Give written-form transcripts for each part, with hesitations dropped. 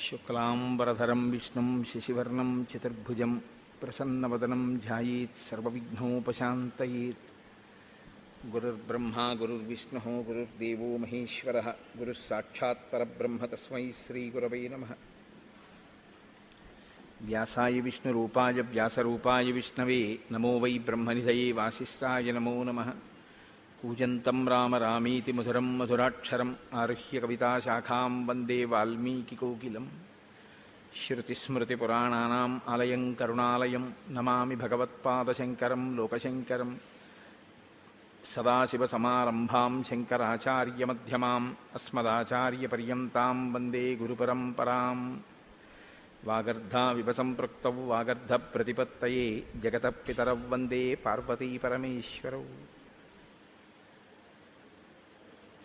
శుక్లాంబరధరం విష్ణుం శశివర్ణం చతుర్భుజం ప్రసన్నవదనం ధ్యాయేత్ సర్వవిఘ్నోపశాంతయేత్. గురుర్బ్రహ్మా గురుర్విష్ణుః గురుర్దేవో మహేశ్వరః గురుః సాక్షాత్ పరబ్రహ్మ తస్మై శ్రీగురవే నమః. వ్యాసాయ విష్ణురూపాయ వ్యాసరూపాయ విష్ణవే నమో వై బ్రహ్మనిధయే వాసిష్ఠాయ నమో నమః. కూజంతం రామ రామీతి మధురం మధురాక్షరం ఆరుహ్య కవితాశాఖాం వందే వాల్మీకికోకిలం. శ్రుతిస్మృతిపురాణానాం ఆలయం కరుణాలయం నమామి భగవత్పాదశంకరం లోకశంకరం. సదాశివసమారంభాం శంకరాచార్యమధ్యమాం అస్మదాచార్యపర్యంతాం వందే గురుపరంపరాం. వాగర్ధావివ సంపృక్తౌ వాగర్ధప్రతిపత్తయే జగతః పితరౌ వందే పార్వతీపరమేశ్వరౌ.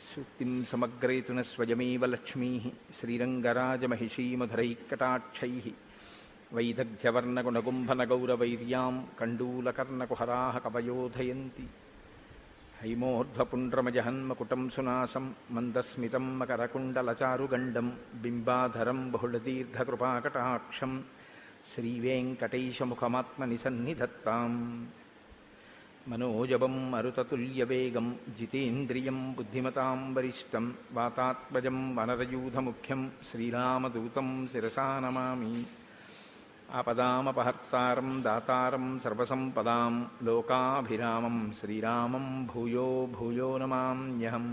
సూక్తిం సమగ్రేతున స్వయమేవ లక్ష్మీః శ్రీరంగరాజమహిషీమధురైఃకటాక్షైః. వైదగ్ధ్యవర్ణగుణగుంభనగౌరవైర్యాం కండూలకర్ణకుహరాः కవయోధయంతి. హైమోర్ధ్వపుండ్రమజహన్మకుటం సునాసం మందస్మితం మకరకుండలచారుగండం బింబాధరం బహుళదీర్ఘకృపాకటాక్షం శ్రీవేంకటేశముఖమాత్మని సన్నిధత్తాం. మనోజవం మరుతతుల్యవేగం జితేంద్రియం బుద్ధిమతాం వరిష్టం వాతాత్మజం వనరయూధముఖ్యం శ్రీరామదూతం శిరసా నమామి. ఆపదామపహర్తారం దాతారం సర్వసంపదాం లోకాభిరామం శ్రీరామం భూయో భూయో నమామ్యహం.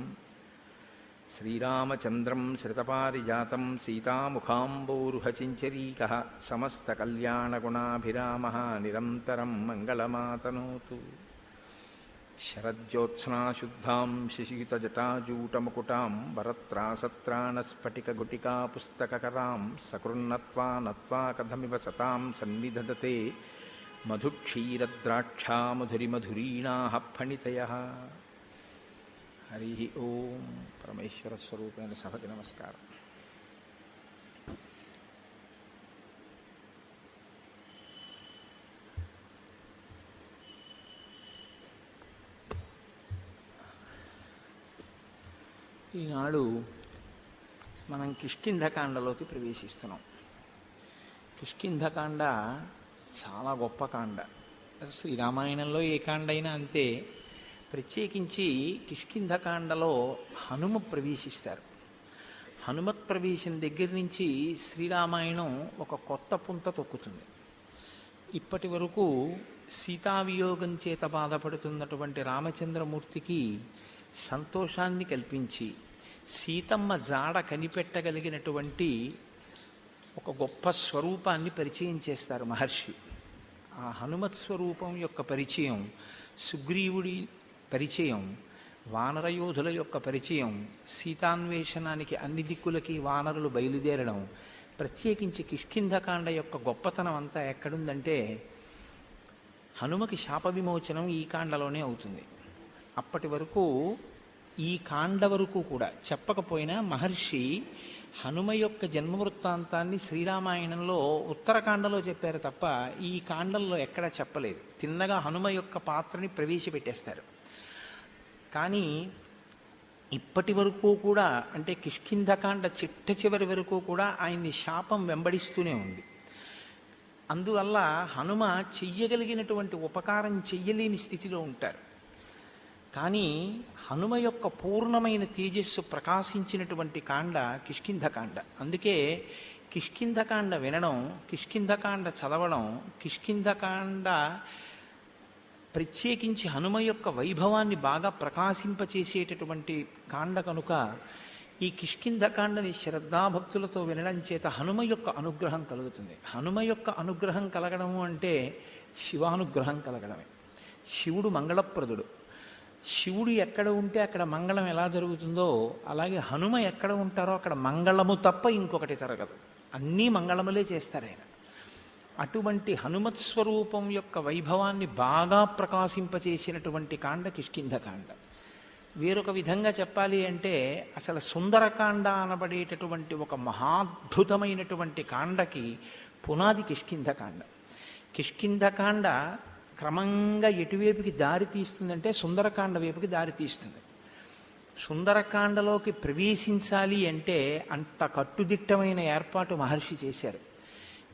శ్రీరామచంద్రం శ్రితపారిజాతం సీతాముఖాంబోరుహచించరీకः సమస్తకల్యాణగుణాభిరామः నిరంతరం మంగళమాతనోతు. శరజ్యోత్స్నాశుద్ధాం శిశితజటాజూటముకుటాం వరత్రాసత్రాణస్ఫటికగుటికాపుస్తకరాం సకృన్నత్వా నత్వా కథమివ సతాం సన్నిధదతే మధుక్షీరద్రాక్షామధురిమధురీణాః ఫణితయః. హరి ఓం. పరమేశ్వర స్వరూపైన సభకి నమస్కారం. ఈనాడు మనం కిష్కింధకాండలోకి ప్రవేశిస్తున్నాం. కిష్కింధకాండ చాలా గొప్ప కాండ. శ్రీరామాయణంలో ఏ కాండ అయినా అంతే. ప్రత్యేకించి కిష్కింధకాండలో హనుమ ప్రవేశిస్తారు. హనుమత్ ప్రవేశం దగ్గర నుంచి శ్రీరామాయణం ఒక కొత్త పుంత తొక్కుతుంది. ఇప్పటి వరకు సీతావియోగం చేత బాధపడుతున్నటువంటి రామచంద్రమూర్తికి సంతోషాన్ని కల్పించి సీతమ్మ జాడ కనిపెట్టగలిగినటువంటి ఒక గొప్ప స్వరూపాన్ని పరిచయం చేస్తారు మహర్షి. ఆ హనుమత్ స్వరూపం యొక్క పరిచయం, సుగ్రీవుడి పరిచయం, వానరయోధుల యొక్క పరిచయం, సీతాన్వేషణానికి అన్ని దిక్కులకి వానరులు బయలుదేరడం, ప్రత్యేకించి కిష్కింధకాండ యొక్క గొప్పతనం అంతా ఎక్కడుందంటే హనుమకి శాప విమోచనం ఈ కాండలోనే అవుతుంది. అప్పటి వరకు ఈ కాండ వరకు కూడా చెప్పకపోయినా మహర్షి హనుమ యొక్క జన్మవృత్తాంతాన్ని శ్రీరామాయణంలో ఉత్తరకాండలో చెప్పారు తప్ప ఈ కాండంలో ఎక్కడా చెప్పలేదు. తిన్నగా హనుమ యొక్క పాత్రని ప్రవేశపెట్టేస్తారు. కానీ ఇప్పటి వరకు కూడా, అంటే కిష్కింధకాండ చిట్ట చివరి వరకు కూడా ఆయన్ని శాపం వెంబడిస్తూనే ఉంది. అందువల్ల హనుమ చెయ్యగలిగినటువంటి ఉపకారం చెయ్యలేని స్థితిలో ఉంటారు. కానీ హనుమ యొక్క పూర్ణమైన తేజస్సు ప్రకాశించినటువంటి కాండ కిష్కింధకాండ. అందుకే కిష్కింధకాండ వినడం, కిష్కింధకాండ చదవడం, కిష్కింధకాండ ప్రత్యేకించి హనుమ యొక్క వైభవాన్ని బాగా ప్రకాశింపచేసేటటువంటి కాండ కనుక ఈ కిష్కింధకాండని శ్రద్ధాభక్తులతో వినడం చేత హనుమ యొక్క అనుగ్రహం కలుగుతుంది. హనుమ యొక్క అనుగ్రహం కలగడము అంటే శివానుగ్రహం కలగడమే. శివుడు మంగళప్రదుడు. శివుడు ఎక్కడ ఉంటే అక్కడ మంగళం ఎలా జరుగుతుందో అలాగే హనుమ ఎక్కడ ఉంటారో అక్కడ మంగళము తప్ప ఇంకొకటి జరగదు. అన్నీ మంగళములే చేస్తారు ఆయన. అటువంటి హనుమత్ స్వరూపం యొక్క వైభవాన్ని బాగా ప్రకాశింపచేసినటువంటి కాండ కిష్కింధకాండ. వేరొక విధంగా చెప్పాలి అంటే అసలు సుందరకాండ అనబడేటటువంటి ఒక మహాద్భుతమైనటువంటి కాండకి పునాది కిష్కింధకాండ. కిష్కింధకాండ క్రమంగా ఎటువైపుకి దారి తీస్తుందంటే సుందరకాండ వైపుకి దారి తీస్తుంది. సుందరకాండలోకి ప్రవేశించాలి అంటే అంత కట్టుదిట్టమైన ఏర్పాటు మహర్షి చేశారు.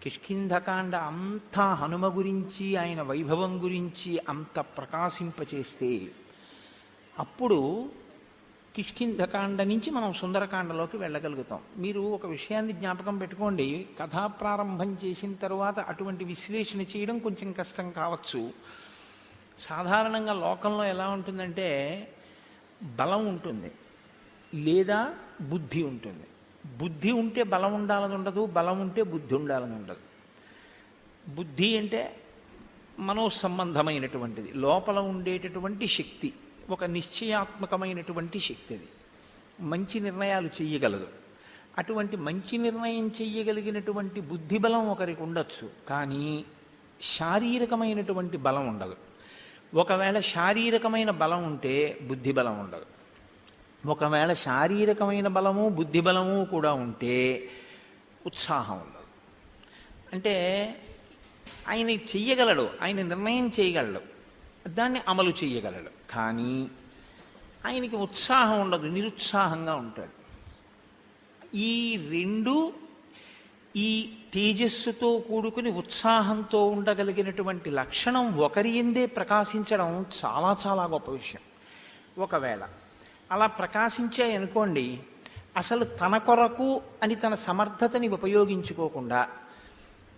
కిష్కింధకాండ అంతా హనుమ గురించి ఆయన వైభవం గురించి అంత ప్రకాశింపచేస్తే అప్పుడు కిష్కింధకాండ నుంచి మనం సుందరకాండలోకి వెళ్ళగలుగుతాం. మీరు ఒక విషయాన్ని జ్ఞాపకం పెట్టుకోండి, కథా ప్రారంభం చేసిన తర్వాత అటువంటి విశ్లేషణ చేయడం కొంచెం కష్టం కావచ్చు. సాధారణంగా లోకంలో ఎలా ఉంటుందంటే బలం ఉంటుంది లేదా బుద్ధి ఉంటుంది. బుద్ధి ఉంటే బలం ఉండాలని ఉండదు, బలం ఉంటే బుద్ధి ఉండాలని ఉండదు. బుద్ధి అంటే మనోసంబంధమైనటువంటిది, లోపల ఉండేటటువంటి శక్తి, ఒక నిశ్చయాత్మకమైనటువంటి శక్తి. అది మంచి నిర్ణయాలు చెయ్యగలదు. అటువంటి మంచి నిర్ణయం చెయ్యగలిగినటువంటి బుద్ధి బలం ఒకరికి ఉండొచ్చు, కానీ శారీరకమైనటువంటి బలం ఉండదు. ఒకవేళ శారీరకమైన బలం ఉంటే బుద్ధి బలం ఉండదు. ఒకవేళ శారీరకమైన బలము బుద్ధి బలము కూడా ఉంటే ఉత్సాహం ఉండదు. అంటే ఆయన చెయ్యగలడు, ఆయన నిర్ణయం చేయగలడు, దాన్ని అమలు చేయగలడు, కానీ ఆయనకి ఉత్సాహం ఉండదు, నిరుత్సాహంగా ఉంటాడు. ఈ రెండు, ఈ తేజస్సుతో కూడుకుని ఉత్సాహంతో ఉండగలిగినటువంటి లక్షణం ఒకరి ఎందే ప్రకాశించడం చాలా చాలా గొప్ప విషయం. ఒకవేళ అలా ప్రకాశించాయనుకోండి, అసలు తన కొరకు అని తన సమర్థతని ఉపయోగించుకోకుండా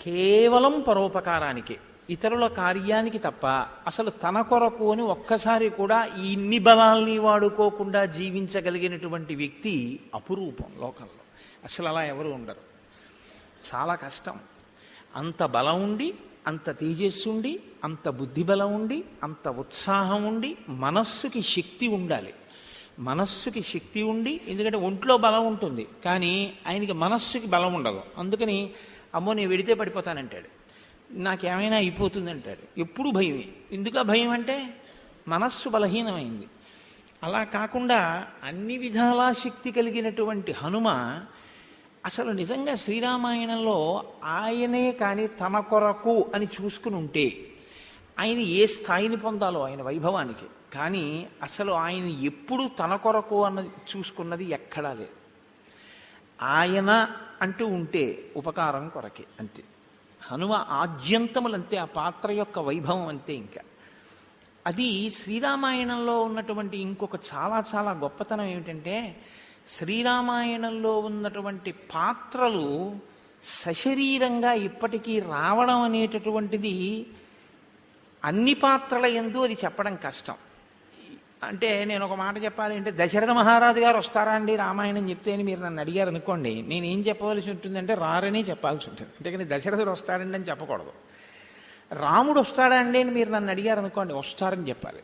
కేవలం పరోపకారానికి, ఇతరుల కార్యానికి తప్ప అసలు తన కొరకు అని ఒక్కసారి కూడా ఇన్ని బలాల్ని వాడుకోకుండా జీవించగలిగినటువంటి వ్యక్తి అపురూపం లోకంలో. అసలు అలా ఎవరు ఉండరు, చాలా కష్టం. అంత బలం ఉండి, అంత తేజస్సుండి, అంత బుద్ధి బలం ఉండి, అంత ఉత్సాహం ఉండి, మనస్సుకి శక్తి ఉండాలి. మనస్సుకి శక్తి ఉండి, ఎందుకంటే ఒంట్లో బలం ఉంటుంది కానీ ఆయనకి మనస్సుకి బలం ఉండదు. అందుకని అమ్మో నేను వెడితే పడిపోతానంటాడు, నాకేమైనా అయిపోతుంది అంటాడు. ఎప్పుడు భయమే. ఎందుకు భయం అంటే మనస్సు బలహీనమైంది. అలా కాకుండా అన్ని విధాలా శక్తి కలిగినటువంటి హనుమ అసలు నిజంగా శ్రీరామాయణంలో ఆయనే కానీ తన కొరకు అని చూసుకుని ఉంటే ఆయన ఏ స్థాయిని పొందాలో ఆయన వైభవానికి, కానీ అసలు ఆయన ఎప్పుడు తన కొరకు అన్న చూసుకున్నది ఎక్కడా లేదు. ఆయన అంటూ ఉంటే ఉపకారం కొరకే, అంతే. హనుమ ఆద్యంతములంతే, ఆ పాత్ర యొక్క వైభవం అంతే. ఇంకా అది శ్రీరామాయణంలో ఉన్నటువంటి ఇంకొక చాలా చాలా గొప్పతనం ఏమిటంటే, శ్రీరామాయణంలో ఉన్నటువంటి పాత్రలు సశరీరంగా ఇప్పటికీ రావడం అనేటటువంటిది అన్ని పాత్రల యందు అది చెప్పడం కష్టం. అంటే నేను ఒక మాట చెప్పాలి అంటే, దశరథ మహారాజు గారు వస్తారా అండి రామాయణం చెప్తే అని మీరు నన్ను అడిగారు అనుకోండి, నేనేం చెప్పవలసి ఉంటుందంటే రారని చెప్పాల్సి ఉంటుంది. అంతేకాని దశరథుడు వస్తాడండి అని చెప్పకూడదు. రాముడు వస్తాడా అండి అని మీరు నన్ను అడిగారు అనుకోండి, వస్తారని చెప్పాలి.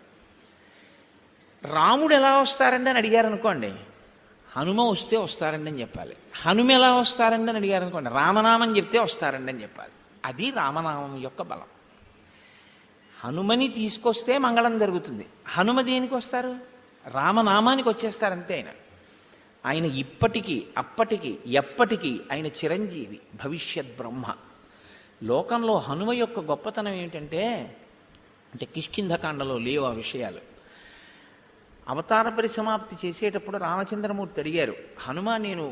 రాముడు ఎలా వస్తారండి అని అడిగారు అనుకోండి, హనుమ వస్తే వస్తారండి అని చెప్పాలి. హనుమ ఎలా వస్తారండి అని అడిగారు అనుకోండి, రామనామం చెప్తే వస్తారండి అని చెప్పాలి. అది రామనామం యొక్క బలం. హనుమని తీసుకొస్తే మంగళం జరుగుతుంది. హనుమ దేనికి వస్తారు? రామనామానికి వచ్చేస్తారంతే. ఆయన ఇప్పటికీ అప్పటికి ఎప్పటికీ ఆయన చిరంజీవి, భవిష్యత్ బ్రహ్మ. లోకంలో హనుమ యొక్క గొప్పతనం ఏమిటంటే, అంటే కిష్కింధకాండలో లేవు ఆ విషయాలు. అవతార పరిసమాప్తి చేసేటప్పుడు రామచంద్రమూర్తి అడిగారు, హనుమ నేను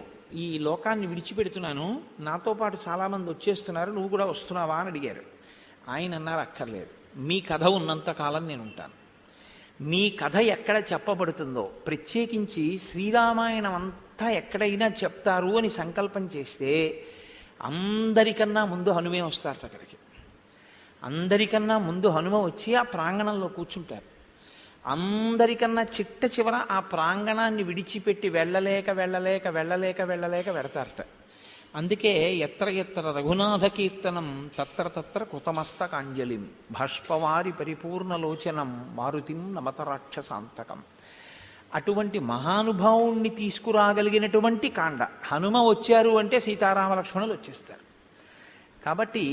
ఈ లోకాన్ని విడిచిపెడుతున్నాను, నాతో పాటు చాలామంది వచ్చేస్తున్నారు, నువ్వు కూడా వస్తున్నావా అని అడిగారు. ఆయన అన్నారు, అక్కర్లేదు, మీ కథ ఉన్నంతకాలం నేను ఉంటాను. మీ కథ ఎక్కడ చెప్పబడుతుందో, ప్రత్యేకించి శ్రీరామాయణం అంతా ఎక్కడైనా చెప్తారు అని సంకల్పం చేస్తే అందరికన్నా ముందు హనుమే వస్తారు అక్కడికి. అందరికన్నా ముందు హనుమ వచ్చి ఆ ప్రాంగణంలో కూర్చుంటారు. అందరికన్నా చిట్ట చివర ఆ ప్రాంగణాన్ని విడిచిపెట్టి వెళ్ళలేక వెళ్ళలేక వెళ్ళలేక వెళ్ళలేక వెడతారట. అందుకే ఎత్ర ఎత్ర రఘునాథ కీర్తనం తత్ర తత్ర కృతమస్తకాంజలిం భాష్పవారి పరిపూర్ణలోచనం మారుతిం నమత రాక్షసాంతకం. అటువంటి మహానుభావుణ్ణి తీసుకురాగలిగినటువంటి కాండ. హనుమ వచ్చారు అంటే సీతారామ లక్ష్మణులు వచ్చేస్తారు. కాబట్టి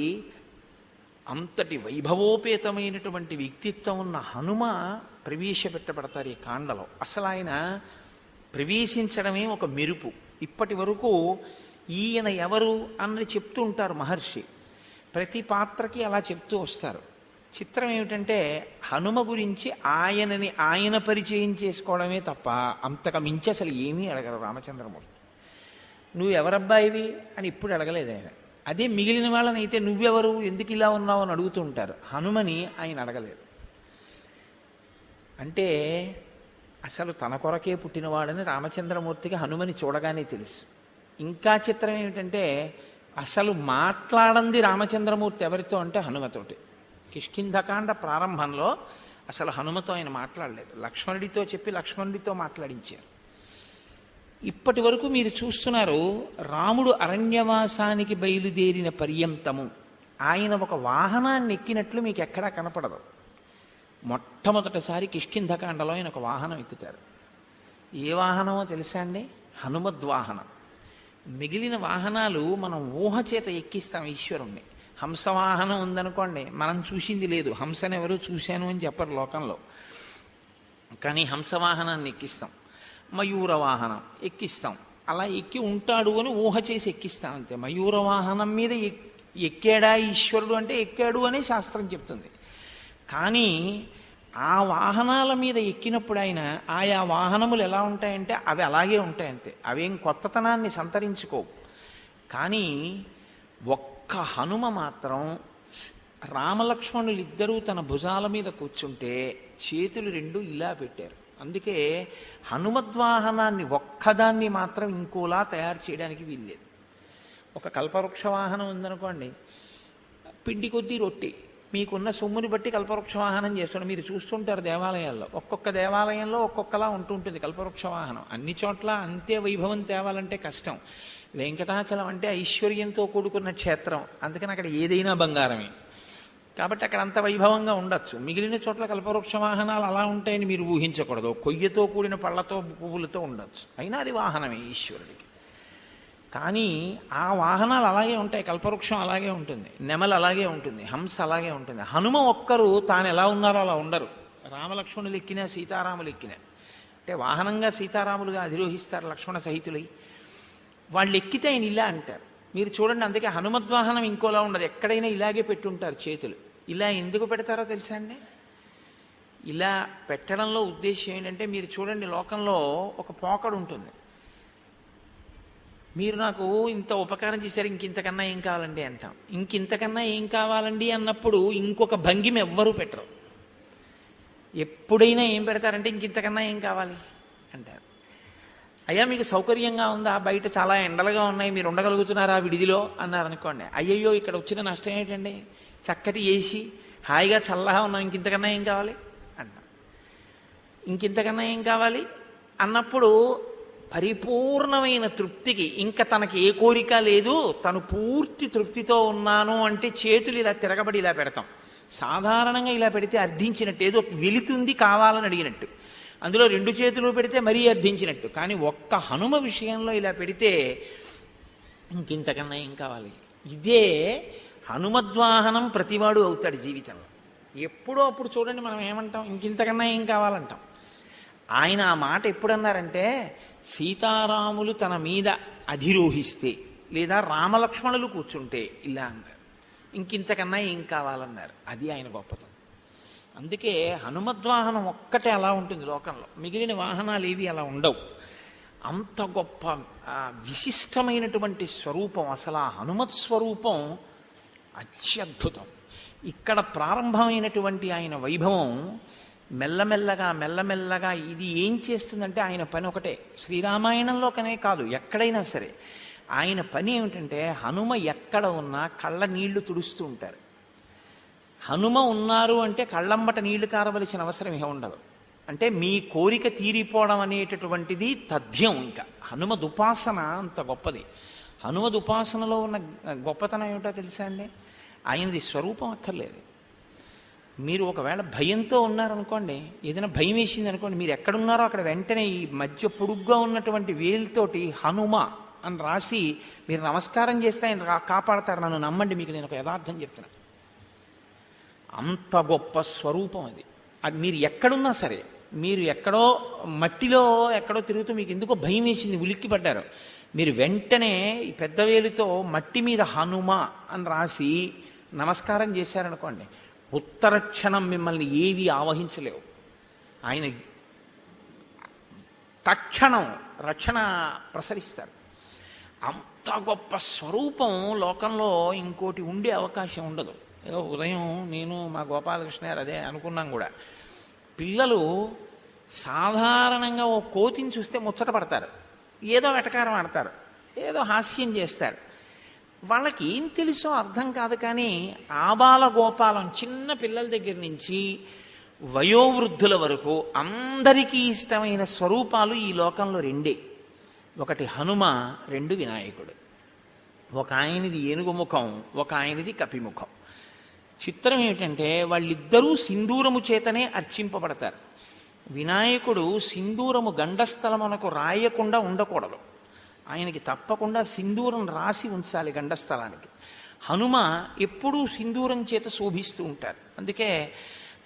అంతటి వైభవోపేతమైనటువంటి వ్యక్తిత్వం ఉన్న హనుమ ప్రవేశపెట్టబడతారు ఈ కాండలో. అసలు ఆయన ప్రవేశించడమే ఒక మెరుపు. ఇప్పటి వరకు ఈయన ఎవరు అన్నది చెప్తూ ఉంటారు మహర్షి. ప్రతి పాత్రకి అలా చెప్తూ వస్తారు. చిత్రం ఏమిటంటే హనుమ గురించి ఆయన పరిచయం చేసుకోవడమే తప్ప అంతకు మించి అసలు ఏమీ అడగరు రామచంద్రమూర్తి. నువ్వు ఎవరబ్బాయివి అని ఇప్పుడు అడగలేదు ఆయన. అదే మిగిలిన వాళ్ళని అయితే నువ్వెవరు, ఎందుకు ఇలా ఉన్నావు అని అడుగుతూ ఉంటారు. హనుమని ఆయన అడగలేదు. అంటే అసలు తన కొరకే పుట్టినవాడని రామచంద్రమూర్తికి హనుమని చూడగానే తెలుసు. ఇంకా చిత్రం ఏమిటంటే అసలు మాట్లాడంది రామచంద్రమూర్తి ఎవరితో అంటే హనుమతోటి. కిష్కింధకాండ ప్రారంభంలో అసలు హనుమతో ఆయన మాట్లాడలేదు. లక్ష్మణుడితో చెప్పి లక్ష్మణుడితో మాట్లాడించారు. ఇప్పటి వరకు మీరు చూస్తున్నారు, రాముడు అరణ్యవాసానికి బయలుదేరిన పర్యంతము ఆయన ఒక వాహనాన్ని ఎక్కినట్లు మీకు ఎక్కడా కనపడదు. మొట్టమొదటిసారి కిష్కింధకాండలో ఆయన ఒక వాహనం ఎక్కుతారు. ఏ వాహనమో తెలుసా అండి? హనుమద్వాహనం. మిగిలిన వాహనాలు మనం ఊహ చేత ఎక్కిస్తాం ఈశ్వరుణ్ణి. హంసవాహనం ఉందనుకోండి, మనం చూసింది లేదు, హంసను ఎవరు చూశాను అని చెప్పరు లోకంలో, కానీ హంసవాహనాన్ని ఎక్కిస్తాం. మయూర వాహనం ఎక్కిస్తాం, అలా ఎక్కి ఉంటాడు అని ఊహ చేసి ఎక్కిస్తాం అంతే. మయూర వాహనం మీద ఎక్కాడా ఈశ్వరుడు అంటే ఎక్కాడు అనే శాస్త్రం చెప్తుంది. కానీ ఆ వాహనాల మీద ఎక్కినప్పుడు ఆయన ఆయా వాహనములు ఎలా ఉంటాయంటే అవి అలాగే ఉంటాయంతే, అవేం కొత్తతనాన్ని సంతరించుకోవు. కానీ ఒక్క హనుమ మాత్రం రామలక్ష్మణులు ఇద్దరూ తన భుజాల మీద కూర్చుంటే చేతులు రెండు ఇలా పెట్టారు. అందుకే హనుమద్వాహనాన్ని ఒక్కదాన్ని మాత్రం ఇంకోలా తయారు చేయడానికి వీల్లేదు. ఒక కల్పవృక్ష వాహనం ఉందనుకోండి, పిండి కొద్దీ రొట్టి, మీకున్న సొమ్ముని బట్టి కల్పవృక్ష వాహనం చేస్తాడు. మీరు చూస్తుంటారు దేవాలయాల్లో, ఒక్కొక్క దేవాలయంలో ఒక్కొక్కలా ఉంటుంటుంది కల్పవృక్ష వాహనం. అన్ని చోట్ల అంతే వైభవం తేవాలంటే కష్టం. వెంకటాచలం అంటే ఐశ్వర్యంతో కూడుకున్న క్షేత్రం, అందుకని అక్కడ ఏదైనా బంగారమే, కాబట్టి అక్కడ అంత వైభవంగా ఉండొచ్చు. మిగిలిన చోట్ల కల్పవృక్ష వాహనాలు అలా ఉంటాయని మీరు ఊహించకూడదు. కొయ్యతో కూడిన పళ్ళతో పువ్వులతో ఉండొచ్చు, అయినా అది వాహనమే ఈశ్వరుడికి. కానీ ఆ వాహనాలు అలాగే ఉంటాయి, కల్పవృక్షం అలాగే ఉంటుంది, నెమలు అలాగే ఉంటుంది, హంస అలాగే ఉంటుంది. హనుమ ఒక్కరు తాను ఎలా ఉన్నారో అలా ఉండరు. రామలక్ష్మణులు ఎక్కినా సీతారాములు ఎక్కినా, అంటే వాహనంగా సీతారాములుగా అధిరోహిస్తారు లక్ష్మణ సహితులై. వాళ్ళు ఎక్కితే ఆయన ఇలా అంటారు. మీరు చూడండి, అందుకే హనుమద్వాహనం ఇంకోలా ఉండదు, ఎక్కడైనా ఇలాగే పెట్టుంటారు చేతులు. ఇలా ఎందుకు పెడతారో తెలుసా అండి? ఇలా పెట్టడంలో ఉద్దేశం ఏంటంటే, మీరు చూడండి లోకంలో ఒక పోకడు ఉంటుంది. మీరు నాకు ఇంత ఉపకారం చేశారు, ఇంకింతకన్నా ఏం కావాలండి అంటాం. ఇంకింతకన్నా ఏం కావాలండి అన్నప్పుడు ఇంకొక భంగిమ ఎవ్వరూ పెట్టరు. ఎప్పుడైనా ఏం పెడతారంటే ఇంకింతకన్నా ఏం కావాలి అంటారు. అయ్యా మీకు సౌకర్యంగా ఉందా, బయట చాలా ఎండలుగా ఉన్నాయి, మీరు ఉండగలుగుతున్నారా విడిదిలో అన్నారనుకోండి, అయ్యయ్యో ఇక్కడ వచ్చిన నష్టం ఏంటండి, చక్కటి ఏసీ, హాయిగా చల్లగా ఉన్నాం, ఇంకింతకన్నా ఏం కావాలి అంటాం. ఇంకింతకన్నా ఏం కావాలి అన్నప్పుడు పరిపూర్ణమైన తృప్తికి ఇంకా తనకి ఏ కోరిక లేదు, తను పూర్తి తృప్తితో ఉన్నాను అంటే చేతులు ఇలా తిరగబడి ఇలా పెడతాం. సాధారణంగా ఇలా పెడితే అర్థించినట్టు, ఏదో వెళుతుంది కావాలని అడిగినట్టు. అందులో రెండు చేతులు పెడితే మరీ అర్థించినట్టు. కానీ ఒక్క హనుమ విషయంలో ఇలా పెడితే ఇంకింతకన్నా ఏం కావాలి. ఇదే హనుమద్వాహనం ప్రతివాడు అవుతాడు జీవితంలో. ఎప్పుడో అప్పుడు చూడండి మనం ఏమంటాం, ఇంకింతకన్నా ఏం కావాలంటాం. ఆయన ఆ మాట ఎప్పుడన్నారంటే, సీతారాములు తన మీద అధిరోహిస్తే లేదా రామలక్ష్మణులు కూర్చుంటే ఇలా అన్నారు, ఇంకింతకన్నా ఏం కావాలన్నారు. అది ఆయన గొప్పతనం. అందుకే హనుమద్వాహనం ఒక్కటే అలా ఉంటుంది లోకంలో, మిగిలిన వాహనాలు ఏవి అలా ఉండవు. అంత గొప్ప విశిష్టమైనటువంటి స్వరూపం అసలు ఆ హనుమత్ స్వరూపం అత్యద్భుతం. ఇక్కడ ప్రారంభమైనటువంటి ఆయన వైభవం మెల్లమెల్లగా ఇది ఏం చేస్తుందంటే, ఆయన పని ఒకటే. శ్రీరామాయణంలోకనే కాదు, ఎక్కడైనా సరే ఆయన పని ఏమిటంటే, హనుమ ఎక్కడ ఉన్నా కళ్ళ నీళ్లు తుడుస్తూ ఉంటారు. హనుమ ఉన్నారు అంటే కళ్ళంబట నీళ్లు కారవలసిన అవసరం ఏ ఉండదు. అంటే మీ కోరిక తీరిపోవడం అనేటటువంటిది తథ్యం. ఇంకా హనుమదుపాసన అంత గొప్పది. హనుమదుపాసనలో ఉన్న గొప్పతనం ఏమిటో తెలుసా అండి? ఆయనది స్వరూపం అక్కర్లేదు. మీరు ఒకవేళ భయంతో ఉన్నారనుకోండి, ఏదైనా భయం వేసింది అనుకోండి, మీరు ఎక్కడున్నారో అక్కడ వెంటనే ఈ మధ్య పొడుగ్గా ఉన్నటువంటి వేలుతోటి హనుమ అని రాసి మీరు నమస్కారం చేస్తే ఆయన కాపాడతారు. నన్ను నమ్మండి, మీకు నేను ఒక యథార్థం చెప్తున్నాను. అంత గొప్ప స్వరూపం అది. అది మీరు ఎక్కడున్నా సరే, మీరు ఎక్కడో మట్టిలో ఎక్కడో తిరుగుతూ మీకు ఎందుకో భయం వేసింది, ఉలిక్కి పడ్డారు, మీరు వెంటనే ఈ పెద్ద వేలుతో మట్టి మీద హనుమ అని రాసి నమస్కారం చేశారనుకోండి, ఉత్తర క్షణం మిమ్మల్ని ఏవి ఆవహించలేవు. ఆయన తక్షణం రక్షణ ప్రసరిస్తారు. అంత గొప్ప స్వరూపం లోకంలో ఇంకోటి ఉండే అవకాశం ఉండదు. ఏదో ఉదయం నేను మా గోపాలకృష్ణ గారు అదే అనుకున్నాం కూడా. పిల్లలు సాధారణంగా ఓ కోతిని చూస్తే ముచ్చట పడతారు, ఏదో వెటకారం ఆడతారు, ఏదో హాస్యం చేస్తారు. వాళ్ళకి ఏం తెలుసో అర్థం కాదు. కానీ ఆబాల గోపాలం చిన్న పిల్లల దగ్గర నుంచి వయోవృద్ధుల వరకు అందరికీ ఇష్టమైన స్వరూపాలు ఈ లోకంలో రెండే. ఒకటి హనుమ, రెండు వినాయకుడు. ఒక ఆయనది ఏనుగు ముఖం, ఒక ఆయనది కపిముఖం. చిత్రం ఏమిటంటే వాళ్ళిద్దరూ సింధూరము చేతనే అర్చింపబడతారు. వినాయకుడు సింధూరము గండస్థలమునకు రాయకుండా ఉండకూడదు, ఆయనకి తప్పకుండా సింధూరం రాసి ఉంచాలి గండస్థలానికి. హనుమ ఎప్పుడూ సింధూరం చేత శోభిస్తూ ఉంటారు. అందుకే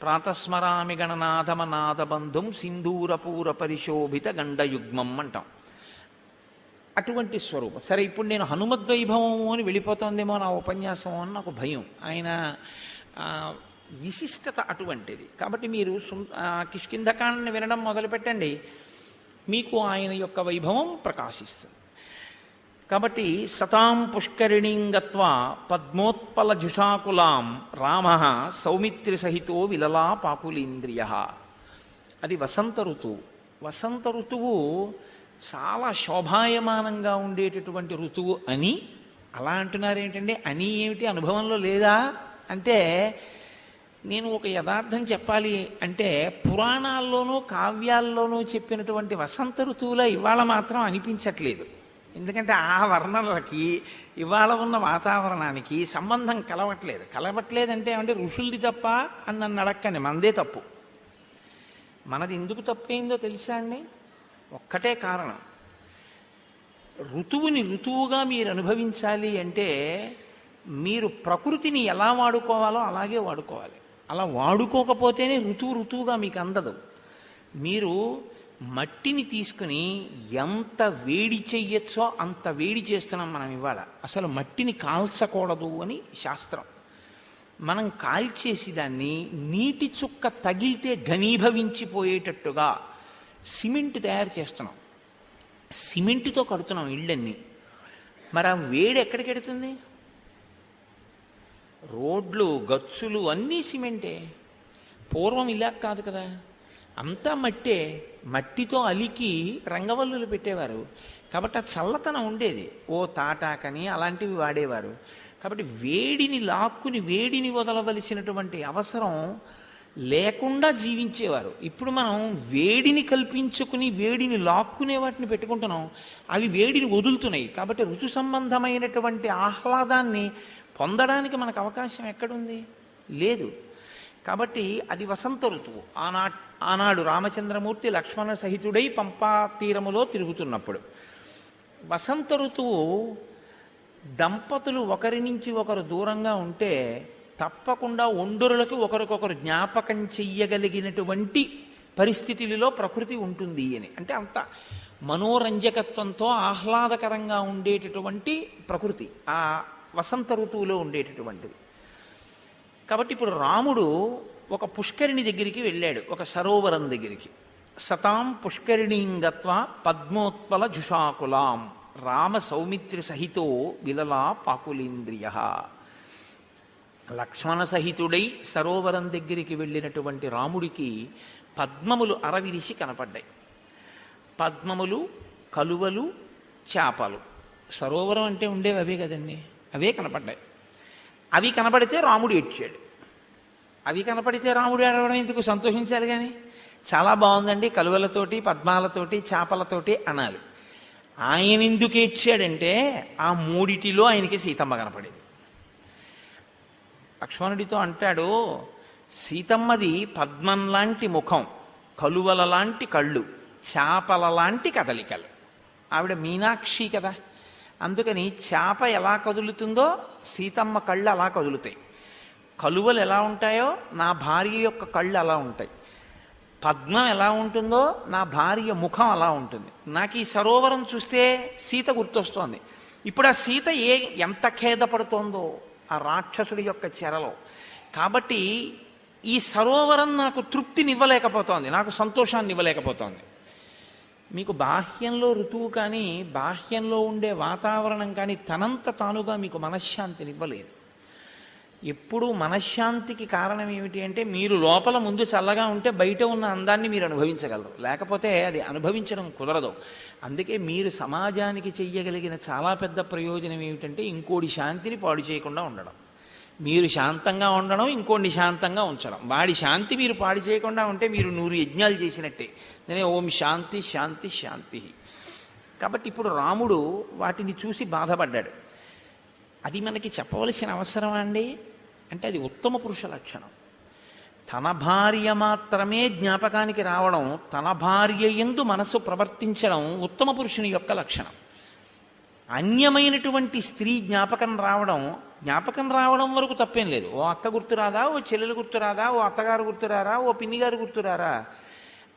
ప్రాతస్మరామి గణనాథమనాథబంధుం సింధూరపూర పరిశోభిత గండయుగ్మం అంటాం. అటువంటి స్వరూపం. సరే, ఇప్పుడు నేను హనుమద్వైభవము అని వెళ్ళిపోతుందేమో నా ఉపన్యాసం అని నాకు భయం. ఆయన విశిష్టత అటువంటిది. కాబట్టి మీరు కిష్కింధకాండని వినడం మొదలుపెట్టండి, మీకు ఆయన యొక్క వైభవం ప్రకాశిస్తుంది. కాబట్టి సతాం పుష్కరిణీం గత్వా పద్మోత్పల జుషాకులాం రామ సౌమిత్రి సహితో విలలా పాకులీంద్రియ. అది వసంత ఋతువు. వసంత ఋతువు చాలా శోభాయమానంగా ఉండేటటువంటి ఋతువు అని అలా అంటున్నారేంటండి? అని ఏమిటి, అనుభవంలో లేదా అంటే, నేను ఒక యథార్థం చెప్పాలి అంటే పురాణాల్లోనూ కావ్యాల్లోనూ చెప్పినటువంటి వసంత ఋతువులో ఇవాళ మాత్రం అనిపించట్లేదు. ఎందుకంటే ఆ వర్ణనలకి ఇవాళ ఉన్న వాతావరణానికి సంబంధం కలవట్లేదంటే ఏమంటే ఋషులది తప్ప అని నన్ను అడక్కండి, మనదే తప్పు. మనది ఎందుకు తప్పైందో తెలుసా అండి? ఒక్కటే కారణం. ఋతువుని ఋతువుగా మీరు అనుభవించాలి అంటే మీరు ప్రకృతిని ఎలా వాడుకోవాలో అలాగే వాడుకోవాలి. అలా వాడుకోకపోతేనే ఋతువుగా మీకు అందదు. మీరు మట్టిని తీసుకుని ఎంత వేడి చెయ్యొచ్చో అంత వేడి చేస్తున్నాం మనం ఇవాళ. అసలు మట్టిని కాల్చకూడదు అని శాస్త్రం. మనం కాల్చేసి దాన్ని నీటి చుక్క తగిలితే ఘనీభవించిపోయేటట్టుగా సిమెంట్ తయారు చేస్తున్నాం, సిమెంటుతో కడుతున్నాం ఇళ్ళన్నీ. మరి ఆ వేడి ఎక్కడికి ఎడుతుంది? రోడ్లు, గచ్చులు అన్నీ సిమెంటే. పూర్వం ఇలా కాదు కదా, అంతా మట్టే. మట్టితో అలికి రంగవల్లులు పెట్టేవారు. కాబట్టి ఆ చల్లతనం ఉండేది. ఓ తాటాకని అలాంటివి వాడేవారు. కాబట్టి వేడిని లాక్కుని వేడిని వదలవలసినటువంటి అవసరం లేకుండా జీవించేవారు. ఇప్పుడు మనం వేడిని కల్పించుకుని వేడిని లాక్కునే వాటిని పెట్టుకుంటున్నాం, అవి వేడిని వదులుతున్నాయి. కాబట్టి ఋతు సంబంధమైనటువంటి ఆహ్లాదాన్ని పొందడానికి మనకు అవకాశం ఎక్కడుంది? లేదు. కాబట్టి అది వసంత ఋతువు. ఆనాడు రామచంద్రమూర్తి లక్ష్మణ సహితుడై పంపా తీరములో తిరుగుతున్నప్పుడు వసంత ఋతువు. దంపతులు ఒకరి నుంచి ఒకరు దూరంగా ఉంటే తప్పకుండా ఒండరులకు ఒకరికొకరు జ్ఞాపకం చెయ్యగలిగినటువంటి పరిస్థితులలో ప్రకృతి ఉంటుంది అని. అంటే అంత మనోరంజకత్వంతో ఆహ్లాదకరంగా ఉండేటటువంటి ప్రకృతి ఆ వసంత ఋతువులో ఉండేటటువంటిది. కాబట్టి ఇప్పుడు రాముడు ఒక పుష్కరిణి దగ్గరికి వెళ్ళాడు, ఒక సరోవరం దగ్గరికి. సతాం పుష్కరిణీం గత్వా పద్మోత్పల జుషాకులాం రామ సౌమిత్రి సహితో విలలా పాకులీంద్రియ. లక్ష్మణ సహితుడై సరోవరం దగ్గరికి వెళ్ళినటువంటి రాముడికి పద్మములు అరవిరిసి కనపడ్డాయి. పద్మములు, కలువలు, చేపలు. సరోవరం అంటే ఉండేవి అవే కదండి, అవే కనపడ్డాయి. అవి కనపడితే రాముడు ఏడ్చాడు. అవి కనపడితే రాముడు ఏడవడం ఎందుకు? సంతోషించాలి. కానీ చాలా బాగుందండి కలువలతోటి, పద్మాలతోటి, చేపలతోటి అనాలి. ఆయన ఎందుకు ఏడ్చాడంటే ఆ మూడిటిలో ఆయనకి సీతమ్మ కనపడింది. లక్ష్మణుడితో అంటాడు, సీతమ్మది పద్మం లాంటి ముఖం, కలువల లాంటి కళ్ళు, చేపల లాంటి కదలికలు. ఆవిడ మీనాక్షి కదా, అందుకని చేప ఎలా కదులుతుందో సీతమ్మ కళ్ళు అలా కదులుతాయి. కలువలు ఎలా ఉంటాయో నా భార్య యొక్క కళ్ళు అలా ఉంటాయి. పద్మం ఎలా ఉంటుందో నా భార్య ముఖం అలా ఉంటుంది. నాకు ఈ సరోవరం చూస్తే సీత గుర్తొస్తోంది. ఇప్పుడు ఆ సీత ఎంత ఖేదపడుతోందో ఆ రాక్షసుడి యొక్క చెరలో. కాబట్టి ఈ సరోవరం నాకు తృప్తినివ్వలేకపోతోంది, నాకు సంతోషాన్ని ఇవ్వలేకపోతోంది. మీకు బాహ్యంలో ఋతువు కానీ బాహ్యంలో ఉండే వాతావరణం కానీ తనంత తానుగా మీకు మనశ్శాంతినివ్వలేదు. ఎప్పుడూ మనశ్శాంతికి కారణం ఏమిటి అంటే మీరు లోపల ముందు చల్లగా ఉంటే బయట ఉన్న అందాన్ని మీరు అనుభవించగలరు, లేకపోతే అది అనుభవించడం కుదరదు. అందుకే మీరు సమాజానికి చెయ్యగలిగిన చాలా పెద్ద ప్రయోజనం ఏమిటంటే ఇంకోటి శాంతిని పాడు చేయకుండా ఉండడం. మీరు శాంతంగా ఉండడం, ఇంకోటి శాంతంగా ఉంచడం. వాడి శాంతి మీరు పాడు చేయకుండా ఉంటే మీరు 100 యజ్ఞాలు చేసినట్టే. నేనే ఓం శాంతి శాంతి శాంతి. కాబట్టి ఇప్పుడు రాముడు వాటిని చూసి బాధపడ్డాడు. అది మనకి చెప్పవలసిన అవసరమా అండి అంటే అది ఉత్తమ పురుష లక్షణం. తన భార్య మాత్రమే జ్ఞాపకానికి రావడం, తన భార్య యందు మనసు ప్రవర్తించడం ఉత్తమ పురుషుని యొక్క లక్షణం. అన్యమైనటువంటి స్త్రీ జ్ఞాపకం రావడం వరకు తప్పేం లేదు. ఓ అక్క గుర్తురాదా, ఓ చెల్లెలు గుర్తురాదా, ఓ అత్తగారు గుర్తురారా, ఓ పిన్నిగారు గుర్తురారా,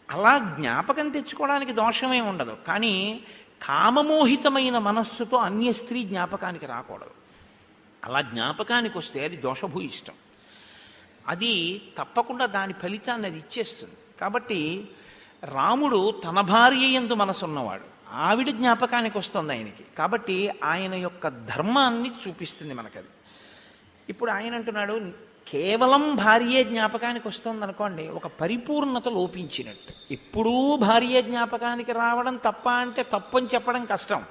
అలా జ్ఞాపకం తెచ్చుకోవడానికి దోషమే ఉండదు. కానీ కామమోహితమైన మనస్సుతో అన్య స్త్రీ జ్ఞాపకానికి రాకూడదు. అలా జ్ఞాపకానికి వస్తే అది దోషభూయిష్టం. అది తప్పకుండా దాని ఫలితాన్ని అది ఇచ్చేస్తుంది. కాబట్టి రాముడు తన భార్య యందు మనసున్నవాడు, ఆవిడ జ్ఞాపకానికి వస్తుంది ఆయనకి. కాబట్టి ఆయన యొక్క ధర్మాన్ని చూపిస్తుంది మనకది. ఇప్పుడు ఆయన అంటున్నాడు కేవలం భార్య జ్ఞాపకానికి వస్తుంది అనుకోండి, ఒక పరిపూర్ణత లోపించినట్టు. ఎప్పుడూ భార్య జ్ఞాపకానికి రావడం తప్ప అంటే తప్పని చెప్పడం కష్టం.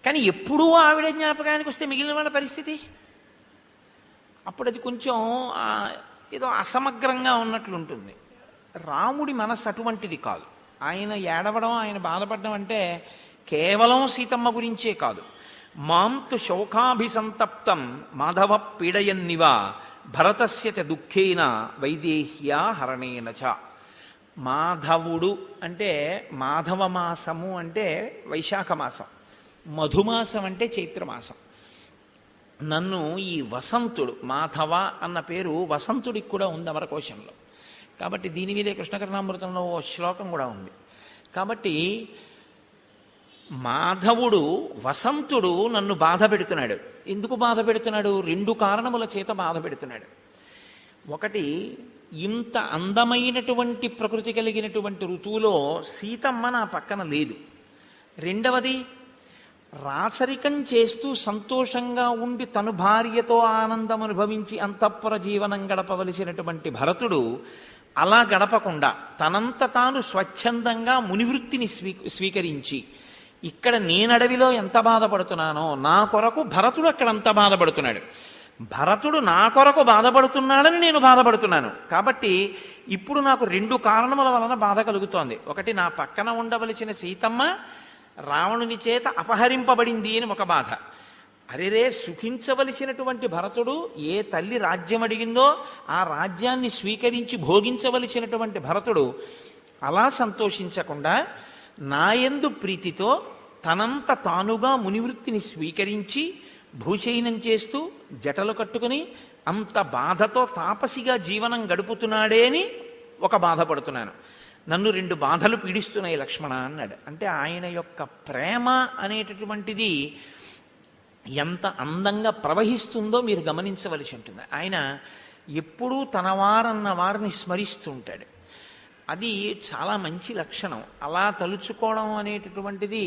కానీ ఎప్పుడూ ఆవిడ జ్ఞాపకానికి వస్తే మిగిలిన వాళ్ళ పరిస్థితి అప్పుడు అది కొంచెం ఏదో అసమగ్రంగా ఉన్నట్లుంటుంది. రాముడి మనస్సు అటువంటిది కాదు. ఆయన ఏడవడం, ఆయన బాధపడడం అంటే కేవలం సీతమ్మ గురించే కాదు. మాంతు శోకాభిసంతప్తం మాధవ పీడయన్నివా భరతస్య చ దుఃఖేన వైదేహ్యా హరణేన చ. మాధవుడు అంటే మాధవ మాసము అంటే వైశాఖ మాసం, మధుమాసం అంటే చైత్రమాసం. నన్ను ఈ వసంతుడు, మాధవ అన్న పేరు వసంతుడికి కూడా ఉంది అమరకోశంలో. కాబట్టి దీని మీదే కృష్ణకర్ణామృతంలో ఓ శ్లోకం కూడా ఉంది. కాబట్టి మాధవుడు వసంతుడు నన్ను బాధ పెడుతున్నాడు. ఎందుకు బాధ పెడుతున్నాడు? 2 కారణముల చేత బాధ పెడుతున్నాడు. ఒకటి, ఇంత అందమైనటువంటి ప్రకృతి కలిగినటువంటి ఋతువులో సీతమ్మ నా పక్కన లేదు. రెండవది, రాచరికం చేస్తూ సంతోషంగా ఉండి తను భార్యతో ఆనందం అనుభవించి అంతఃపుర జీవనం గడపవలసినటువంటి భరతుడు అలా గడపకుండా తనంత తాను స్వచ్ఛందంగా మునివృత్తిని స్వీకరించి ఇక్కడ నేనడవిలో ఎంత బాధపడుతున్నానో నా కొరకు భరతుడు అక్కడ అంత బాధపడుతున్నాడు. భరతుడు నా కొరకు బాధపడుతున్నాడని నేను బాధపడుతున్నాను. కాబట్టి ఇప్పుడు నాకు 2 కారణముల వలన బాధ కలుగుతోంది. ఒకటి, నా పక్కన ఉండవలసిన సీతమ్మ రావణుని చేత అపహరింపబడింది అని ఒక బాధ. అరేరే, సుఖించవలసినటువంటి భరతుడు ఏ తల్లి రాజ్యం అడిగిందో ఆ రాజ్యాన్ని స్వీకరించి భోగించవలసినటువంటి భరతుడు అలా సంతోషించకుండా నాయందు ప్రీతితో తనంత తానుగా మునివృత్తిని స్వీకరించి భూశయనం చేస్తూ జటలు కట్టుకుని అంత బాధతో తాపసిగా జీవనం గడుపుతున్నాడే అని ఒక బాధపడుతున్నాను. నన్ను 2 బాధలు పీడిస్తున్నాయి లక్ష్మణ అన్నాడు. అంటే ఆయన యొక్క ప్రేమ అనేటటువంటిది ఎంత అందంగా ప్రవహిస్తుందో మీరు గమనించవలసి ఉంటుంది. ఆయన ఎప్పుడూ తన వారన్న వారిని స్మరిస్తూ ఉంటాడు. అది చాలా మంచి లక్షణం. అలా తలుచుకోవడం అనేటటువంటిది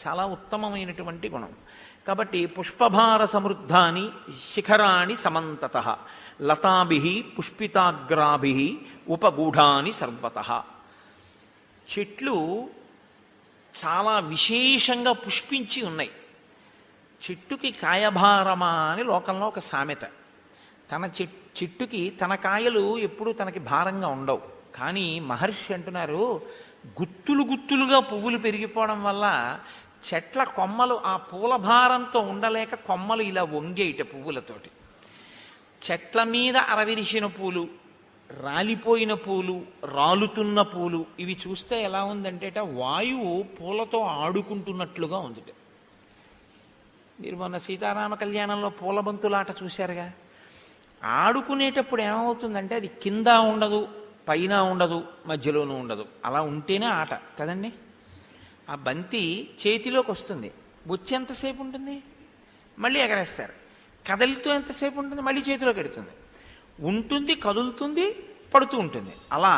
చాలా ఉత్తమమైనటువంటి గుణం. కాబట్టి పుష్పభార సమృద్ధాని శిఖరాణి సమంతతః లతాభిః పుష్పితాగ్రాభిః ఉపగూఢాని సర్వతః. చెట్లు చాలా విశేషంగా పుష్పించి ఉన్నాయి. చెట్టుకి కాయభారమా అని లోకంలో ఒక సామెత. తన చెట్టుకి తన కాయలు ఎప్పుడూ తనకి భారంగా ఉండవు. కానీ మహర్షి అంటున్నారు, గుత్తులు గుత్తులుగా పువ్వులు పెరిగిపోవడం వల్ల చెట్ల కొమ్మలు ఆ పూల భారంతో ఉండలేక కొమ్మలు ఇలా వంగేయట పువ్వులతోటి. చెట్ల మీద అరవిరిసిన పూలు, రాలిపోయిన పూలు, రాలుతున్న పూలు, ఇవి చూస్తే ఎలా ఉందంటేట వాయువు పూలతో ఆడుకుంటున్నట్లుగా ఉంది. మీరు మొన్న సీతారామ కళ్యాణంలో పూలబంతులాట చూశారుగా. ఆడుకునేటప్పుడు ఏమవుతుందంటే అది కింద ఉండదు, పైన ఉండదు, మధ్యలోనూ ఉండదు. అలా ఉంటేనే ఆట కదండి. ఆ బంతి చేతిలోకి వస్తుంది, వచ్చి ఎంతసేపు ఉంటుంది, మళ్ళీ ఎగరేస్తారు. కదలితో ఎంతసేపు ఉంటుంది, మళ్ళీ చేతిలోకి ఎడుతుంది. ఉంటుంది, కదులుతుంది, పడుతూ ఉంటుంది. అలా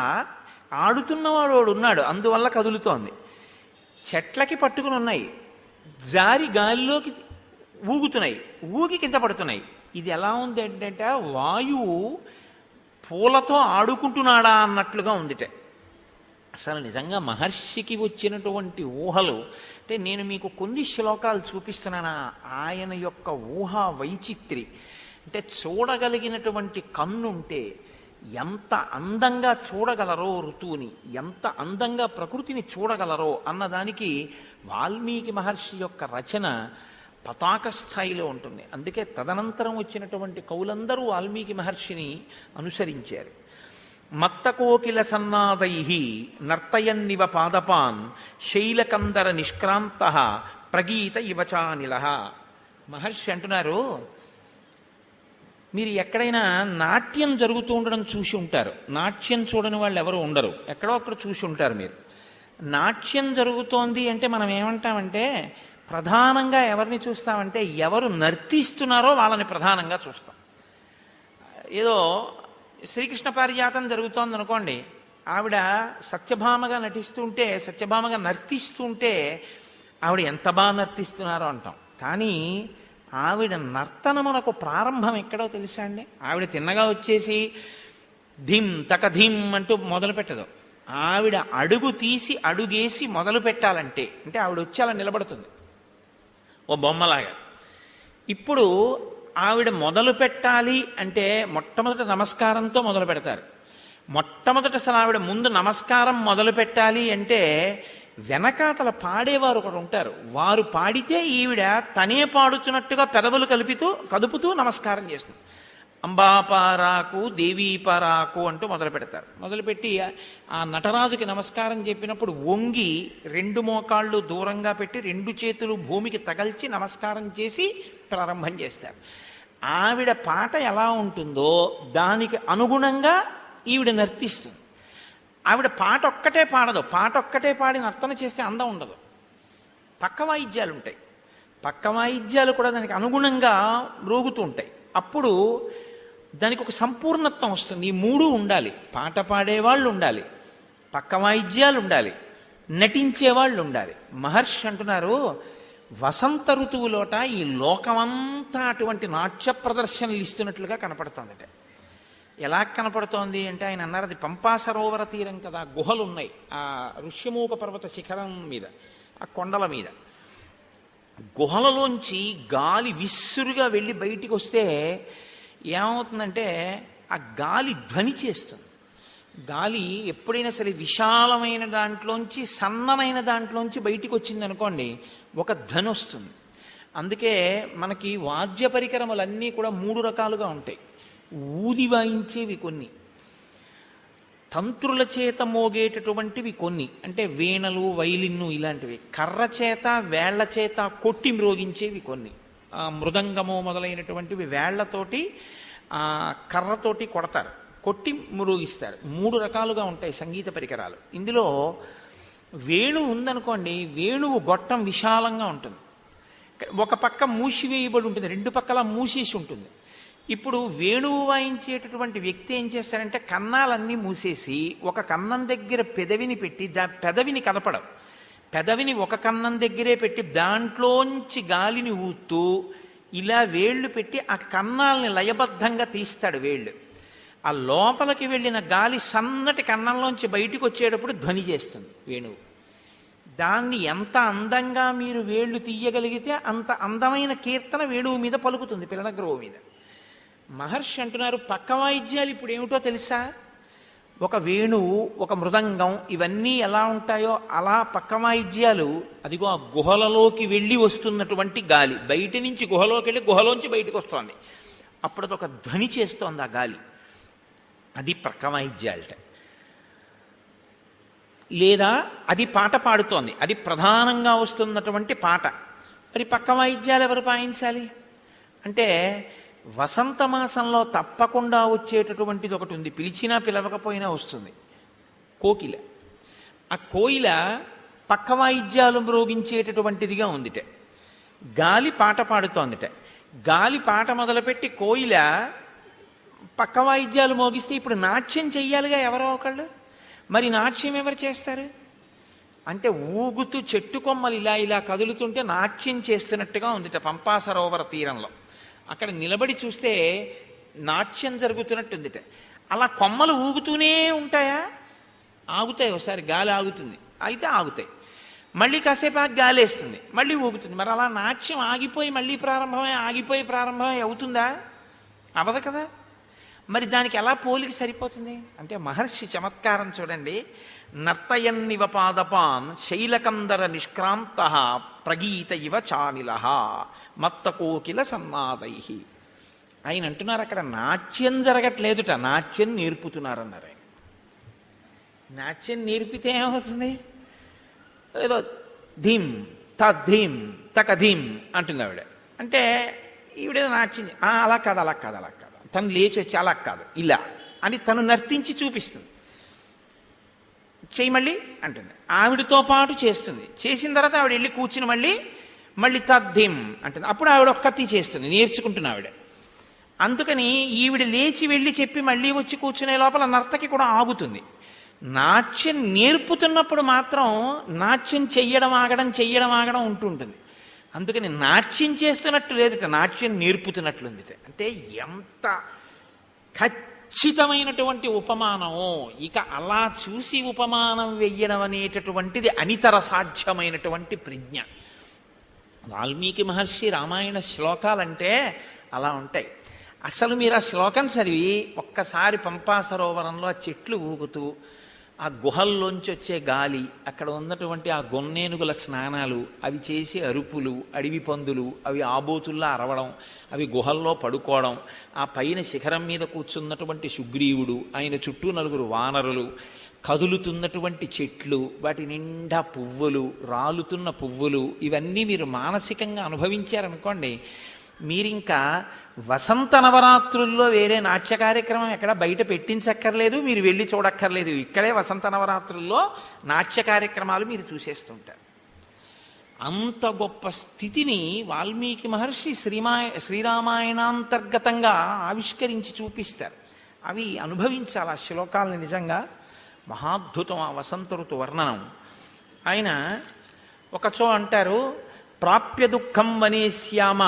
ఆడుతున్నవాడు ఉన్నాడు, అందువల్ల కదులుతోంది. చెట్లకి పట్టుకుని ఉన్నాయి, జారి గాలిలోకి ఊగుతున్నాయి, ఊగి కింద పడుతున్నాయి. ఇది ఎలా ఉంది ఏంటంటే వాయువు పూలతో ఆడుకుంటున్నాడా అన్నట్లుగా ఉందిట. అసలు నిజంగా మహర్షికి వచ్చినటువంటి ఊహలు అంటే నేను మీకు కొన్ని శ్లోకాలు చూపిస్తున్నాను. ఆయన యొక్క ఊహ వైచిత్రి అంటే చూడగలిగినటువంటి కన్నుంటే ఎంత అందంగా చూడగలరో ఋతువుని, ఎంత అందంగా ప్రకృతిని చూడగలరో అన్నదానికి వాల్మీకి మహర్షి యొక్క రచన పతాక స్థాయిలో ఉంటుంది. అందుకే తదనంతరం వచ్చినటువంటి కవులందరూ వాల్మీకి మహర్షిని అనుసరించారు. మత్తకోకిల సన్నాదై నర్తయన్నివ పాదపాన్ శైలకందర నిష్క్రాంత ప్రగీత ఇవచానిల. మహర్షి అంటున్నారు, మీరు ఎక్కడైనా నాట్యం జరుగుతూ ఉండడం చూసి ఉంటారు. నాట్యం చూడని వాళ్ళు ఎవరు ఉండరు, ఎక్కడో అక్కడ చూసి ఉంటారు మీరు. నాట్యం జరుగుతోంది అంటే మనం ఏమంటామంటే ప్రధానంగా ఎవరిని చూస్తామంటే ఎవరు నర్తిస్తున్నారో వాళ్ళని ప్రధానంగా చూస్తాం. ఏదో శ్రీకృష్ణ పారిజాతం జరుగుతోంది అనుకోండి, ఆవిడ సత్యభామగా నటిస్తుంటే, సత్యభామగా నర్తిస్తుంటే ఆవిడ ఎంత బాగా నర్తిస్తున్నారో అంటాం. కానీ ఆవిడ నర్తనమునకు ప్రారంభం ఎక్కడో తెలుసా అండి? ఆవిడ తిన్నగా వచ్చేసి ధిమ్ తక ధిమ్ అంటూ మొదలు పెట్టదు. ఆవిడ అడుగు తీసి అడుగేసి మొదలు పెట్టాలంటే అంటే ఆవిడ వచ్చి అలా నిలబడుతుంది ఓ బొమ్మలాగా. ఇప్పుడు ఆవిడ మొదలు పెట్టాలి అంటే మొట్టమొదట నమస్కారంతో మొదలు పెడతారు. మొట్టమొదట అసలు ఆవిడ ముందు నమస్కారం మొదలు పెట్టాలి అంటే వెనకాతల పాడేవారు ఒకరు ఉంటారు. వారు పాడితే ఈవిడ తనే పాడుతున్నట్టుగా పెదవులు కదుపుతూ నమస్కారం చేస్తుంది. అంబాపారాకు దేవీపారాకు అంటూ మొదలు పెడతారు. మొదలుపెట్టి ఆ నటరాజుకి నమస్కారం చెప్పినప్పుడు వంగి రెండు మోకాళ్ళు దూరంగా పెట్టి రెండు చేతులు భూమికి తగల్చి నమస్కారం చేసి ప్రారంభం చేస్తారు. ఆవిడ పాట ఎలా ఉంటుందో దానికి అనుగుణంగా ఈవిడ నర్తిస్తుంది. ఆవిడ పాట ఒక్కటే పాడదు, పాట ఒక్కటే పాడి నర్తన చేస్తే అందం ఉండదు. పక్క వాయిద్యాలు ఉంటాయి, పక్క వాయిద్యాలు కూడా దానికి అనుగుణంగా మ్రోగుతూ ఉంటాయి. అప్పుడు దానికి ఒక సంపూర్ణత్వం వస్తుంది. ఈ మూడు ఉండాలి, పాట పాడేవాళ్ళు ఉండాలి, పక్క వాయిద్యాలు ఉండాలి, నటించేవాళ్ళు ఉండాలి. మహర్షి అంటున్నారు, వసంత ఋతువులోట ఈ లోకమంతా అటువంటి నాట్య ప్రదర్శనలు ఇస్తున్నట్లుగా కనపడుతుందట. ఎలా కనపడుతోంది అంటే ఆయన అన్నారు, అది పంపా సరోవర తీరం కదా, గుహలు ఉన్నాయి ఆ ఋష్యమూక పర్వత శిఖరం మీద, ఆ కొండల మీద. గుహలలోంచి గాలి విస్సురుగా వెళ్ళి బయటికి వస్తే ఏమవుతుందంటే ఆ గాలి ధ్వని చేస్తుంది. గాలి ఎప్పుడైనా సరే విశాలమైన దాంట్లోంచి సన్నమైన దాంట్లోంచి బయటికి వచ్చింది అనుకోండి, ఒక ధ్వని వస్తుంది. అందుకే మనకి వాద్య పరికరములన్నీ కూడా మూడు రకాలుగా ఉంటాయి. ఊది వాయించేవి కొన్ని, తంత్రుల చేత మోగేటటువంటివి కొన్ని, అంటే వీణలు వైలిన్ను ఇలాంటివి, కర్ర చేత వేళ్ల చేత కొట్టి మ్రోగించేవి కొన్ని, మృదంగము మొదలైనటువంటివి వేళ్లతోటి కర్రతోటి కొడతారు, కొట్టి మ్రోగిస్తారు. మూడు రకాలుగా ఉంటాయి సంగీత పరికరాలు. ఇందులో వేణువు ఉందనుకోండి, వేణువు గొట్టం విశాలంగా ఉంటుంది, ఒక పక్క మూసివేయబడి ఉంటుంది, రెండు పక్కల మూసేసి ఉంటుంది. ఇప్పుడు వేణువు వాయించేటటువంటి వ్యక్తి ఏం చేస్తారంటే కన్నాలన్నీ మూసేసి ఒక కన్నం దగ్గర పెదవిని పెట్టి పెదవిని కదపడం, పెదవిని ఒక కన్నం దగ్గరే పెట్టి దాంట్లోంచి గాలిని ఊతూ ఇలా వేళ్లు పెట్టి ఆ కన్నాల్ని లయబద్ధంగా తీస్తాడు వేళ్ళు. ఆ లోపలికి వెళ్ళిన గాలి సన్నటి కన్నంలోంచి బయటికి వచ్చేటప్పుడు ధ్వని చేస్తుంది వేణువు. దాన్ని ఎంత అందంగా మీరు వేళ్లు తీయగలిగితే అంత అందమైన కీర్తన వేణువు మీద పలుకుతుంది, పిల్లనగ్రహం మీద. మహర్షి అంటున్నారు, పక్క వాయిద్యాలు ఇప్పుడు ఏమిటో తెలుసా? ఒక వేణువు, ఒక మృదంగం, ఇవన్నీ ఎలా ఉంటాయో అలా పక్క వాయిద్యాలు అదిగో ఆ గుహలలోకి వెళ్ళి వస్తున్నటువంటి గాలి, బయట నుంచి గుహలోకి వెళ్ళి గుహలోంచి బయటకు వస్తోంది, అప్పుడు అదొక ధ్వని చేస్తోంది ఆ గాలి. అది పక్క వాయిద్యాలట. లేదా అది పాట పాడుతోంది, అది ప్రధానంగా వస్తున్నటువంటి పాట. మరి పక్క వాయిద్యాలు ఎవరు వాయించాలి అంటే వసంత మాసంలో తప్పకుండా వచ్చేటటువంటిది ఒకటి ఉంది, పిలిచినా పిలవకపోయినా వస్తుంది, కోకిల. ఆ కోయిల పక్క వాయిద్యాలు మ్రోగించేటటువంటిదిగా ఉందిట. గాలి పాట పాడుతోందిట. గాలి పాట మొదలుపెట్టి కోయిల పక్క వాయిద్యాలు మోగిస్తే ఇప్పుడు నాట్యం చెయ్యాలిగా ఎవరో ఒకళ్ళు. మరి నాట్యం ఎవరు చేస్తారు అంటే ఊగుతూ చెట్టు కొమ్మలు ఇలా ఇలా కదులుతుంటే నాట్యం చేస్తున్నట్టుగా ఉందిట పంపా సరోవర తీరంలో. అక్కడ నిలబడి చూస్తే నాట్యం జరుగుతున్నట్టుందిట. అలా కొమ్మలు ఊగుతూనే ఉంటాయా? ఆగుతాయి, ఒకసారి గాలి ఆగుతుంది, అయితే ఆగుతాయి, మళ్ళీ కాసేపు ఆగి గాలి వేస్తుంది, మళ్ళీ ఊగుతుంది. మరి అలా నాట్యం ఆగిపోయి మళ్ళీ ప్రారంభమై ఆగిపోయి ప్రారంభమై అవుతుందా? అవదు కదా. మరి దానికి ఎలా పోలికి సరిపోతుంది అంటే మహర్షి చమత్కారం చూడండి. నర్తయన్నివ పాదపాన్ శైలకందర నిష్క్రాంత ప్రగీత ఇవ చానిల మత్త కోకిల సన్నాదై. ఆయన అంటున్నారు అక్కడ నాట్యం జరగట్లేదుట, నాట్యం నేర్పుతున్నారన్నారు ఆయన. నాట్యం నేర్పితే ఏమవుతుంది? ఏదో ధీమ్ తీమ్ తకధీమ్ అంటుంది ఆవిడ. అంటే ఈవిడేదో నాట్యం అలా కాదు అలా కాదు అలా కాదు, తను లేచి వచ్చి అలా కాదు ఇలా అని తను నర్తించి చూపిస్తుంది. చెయ్యి మళ్ళీ అంటుంది, ఆవిడతో పాటు చేస్తుంది. చేసిన తర్వాత ఆవిడ వెళ్ళి కూర్చుని మళ్ళీ తద్ధిం అంటుంది. అప్పుడు ఆవిడ ఒక్కతి చేస్తుంది, నేర్చుకుంటున్న ఆవిడ. అందుకని ఈవిడ లేచి వెళ్ళి చెప్పి మళ్ళీ వచ్చి కూర్చునే లోపల నర్తకి కూడా ఆగుతుంది. నాట్యం నేర్పుతున్నప్పుడు మాత్రం నాట్యం చెయ్యడం ఆగడం ఉంటుంటుంది. అందుకని నాట్యం చేస్తున్నట్టు లేదుట, నాట్యం నేర్పుతున్నట్లుందిట. అంటే ఎంత ఖచ్చితమైనటువంటి ఉపమానమో. ఇక అలా చూసి ఉపమానం వెయ్యడం అనేటటువంటిది అనితర సాధ్యమైనటువంటి ప్రజ్ఞ. వాల్మీకి మహర్షి రామాయణ శ్లోకాలంటే అలా ఉంటాయి. అసలు మీరు ఆ శ్లోకం చదివి ఒక్కసారి పంపా సరోవరంలో ఆ చెట్లు ఊగుతూ, ఆ గుహల్లోంచి వచ్చే గాలి, అక్కడ ఉన్నటువంటి ఆ గొన్నేనుగుల స్నానాలు, అవి చేసే అరుపులు, అడవి పందులు అవి ఆబోతుల్లా అరవడం, అవి గుహల్లో పడుకోవడం, ఆ పైన శిఖరం మీద కూర్చున్నటువంటి సుగ్రీవుడు, ఆయన చుట్టూ 4 వానరులు, కదులుతున్నటువంటి చెట్లు, వాటి నిండా పువ్వులు, రాలుతున్న పువ్వులు, ఇవన్నీ మీరు మానసికంగా అనుభవించారనుకోండి, మీరింకా వసంత నవరాత్రుల్లో వేరే నాట్య కార్యక్రమం ఎక్కడ బయట పెట్టించక్కర్లేదు, మీరు వెళ్ళి చూడక్కర్లేదు. ఇక్కడే వసంత నవరాత్రుల్లో నాట్య కార్యక్రమాలు మీరు చూసేస్తుంటారు. అంత గొప్ప స్థితిని వాల్మీకి మహర్షి శ్రీరామాయణాంతర్గతంగా ఆవిష్కరించి చూపిస్తారు. అవి అనుభవించాలి ఆ శ్లోకాలను. నిజంగా మహాద్భుతం ఆ వసంత ఋతు వర్ణనం. ఆయన ఒకచో అంటారు, ప్రాప్య దుఃఖం వనేశ్యామ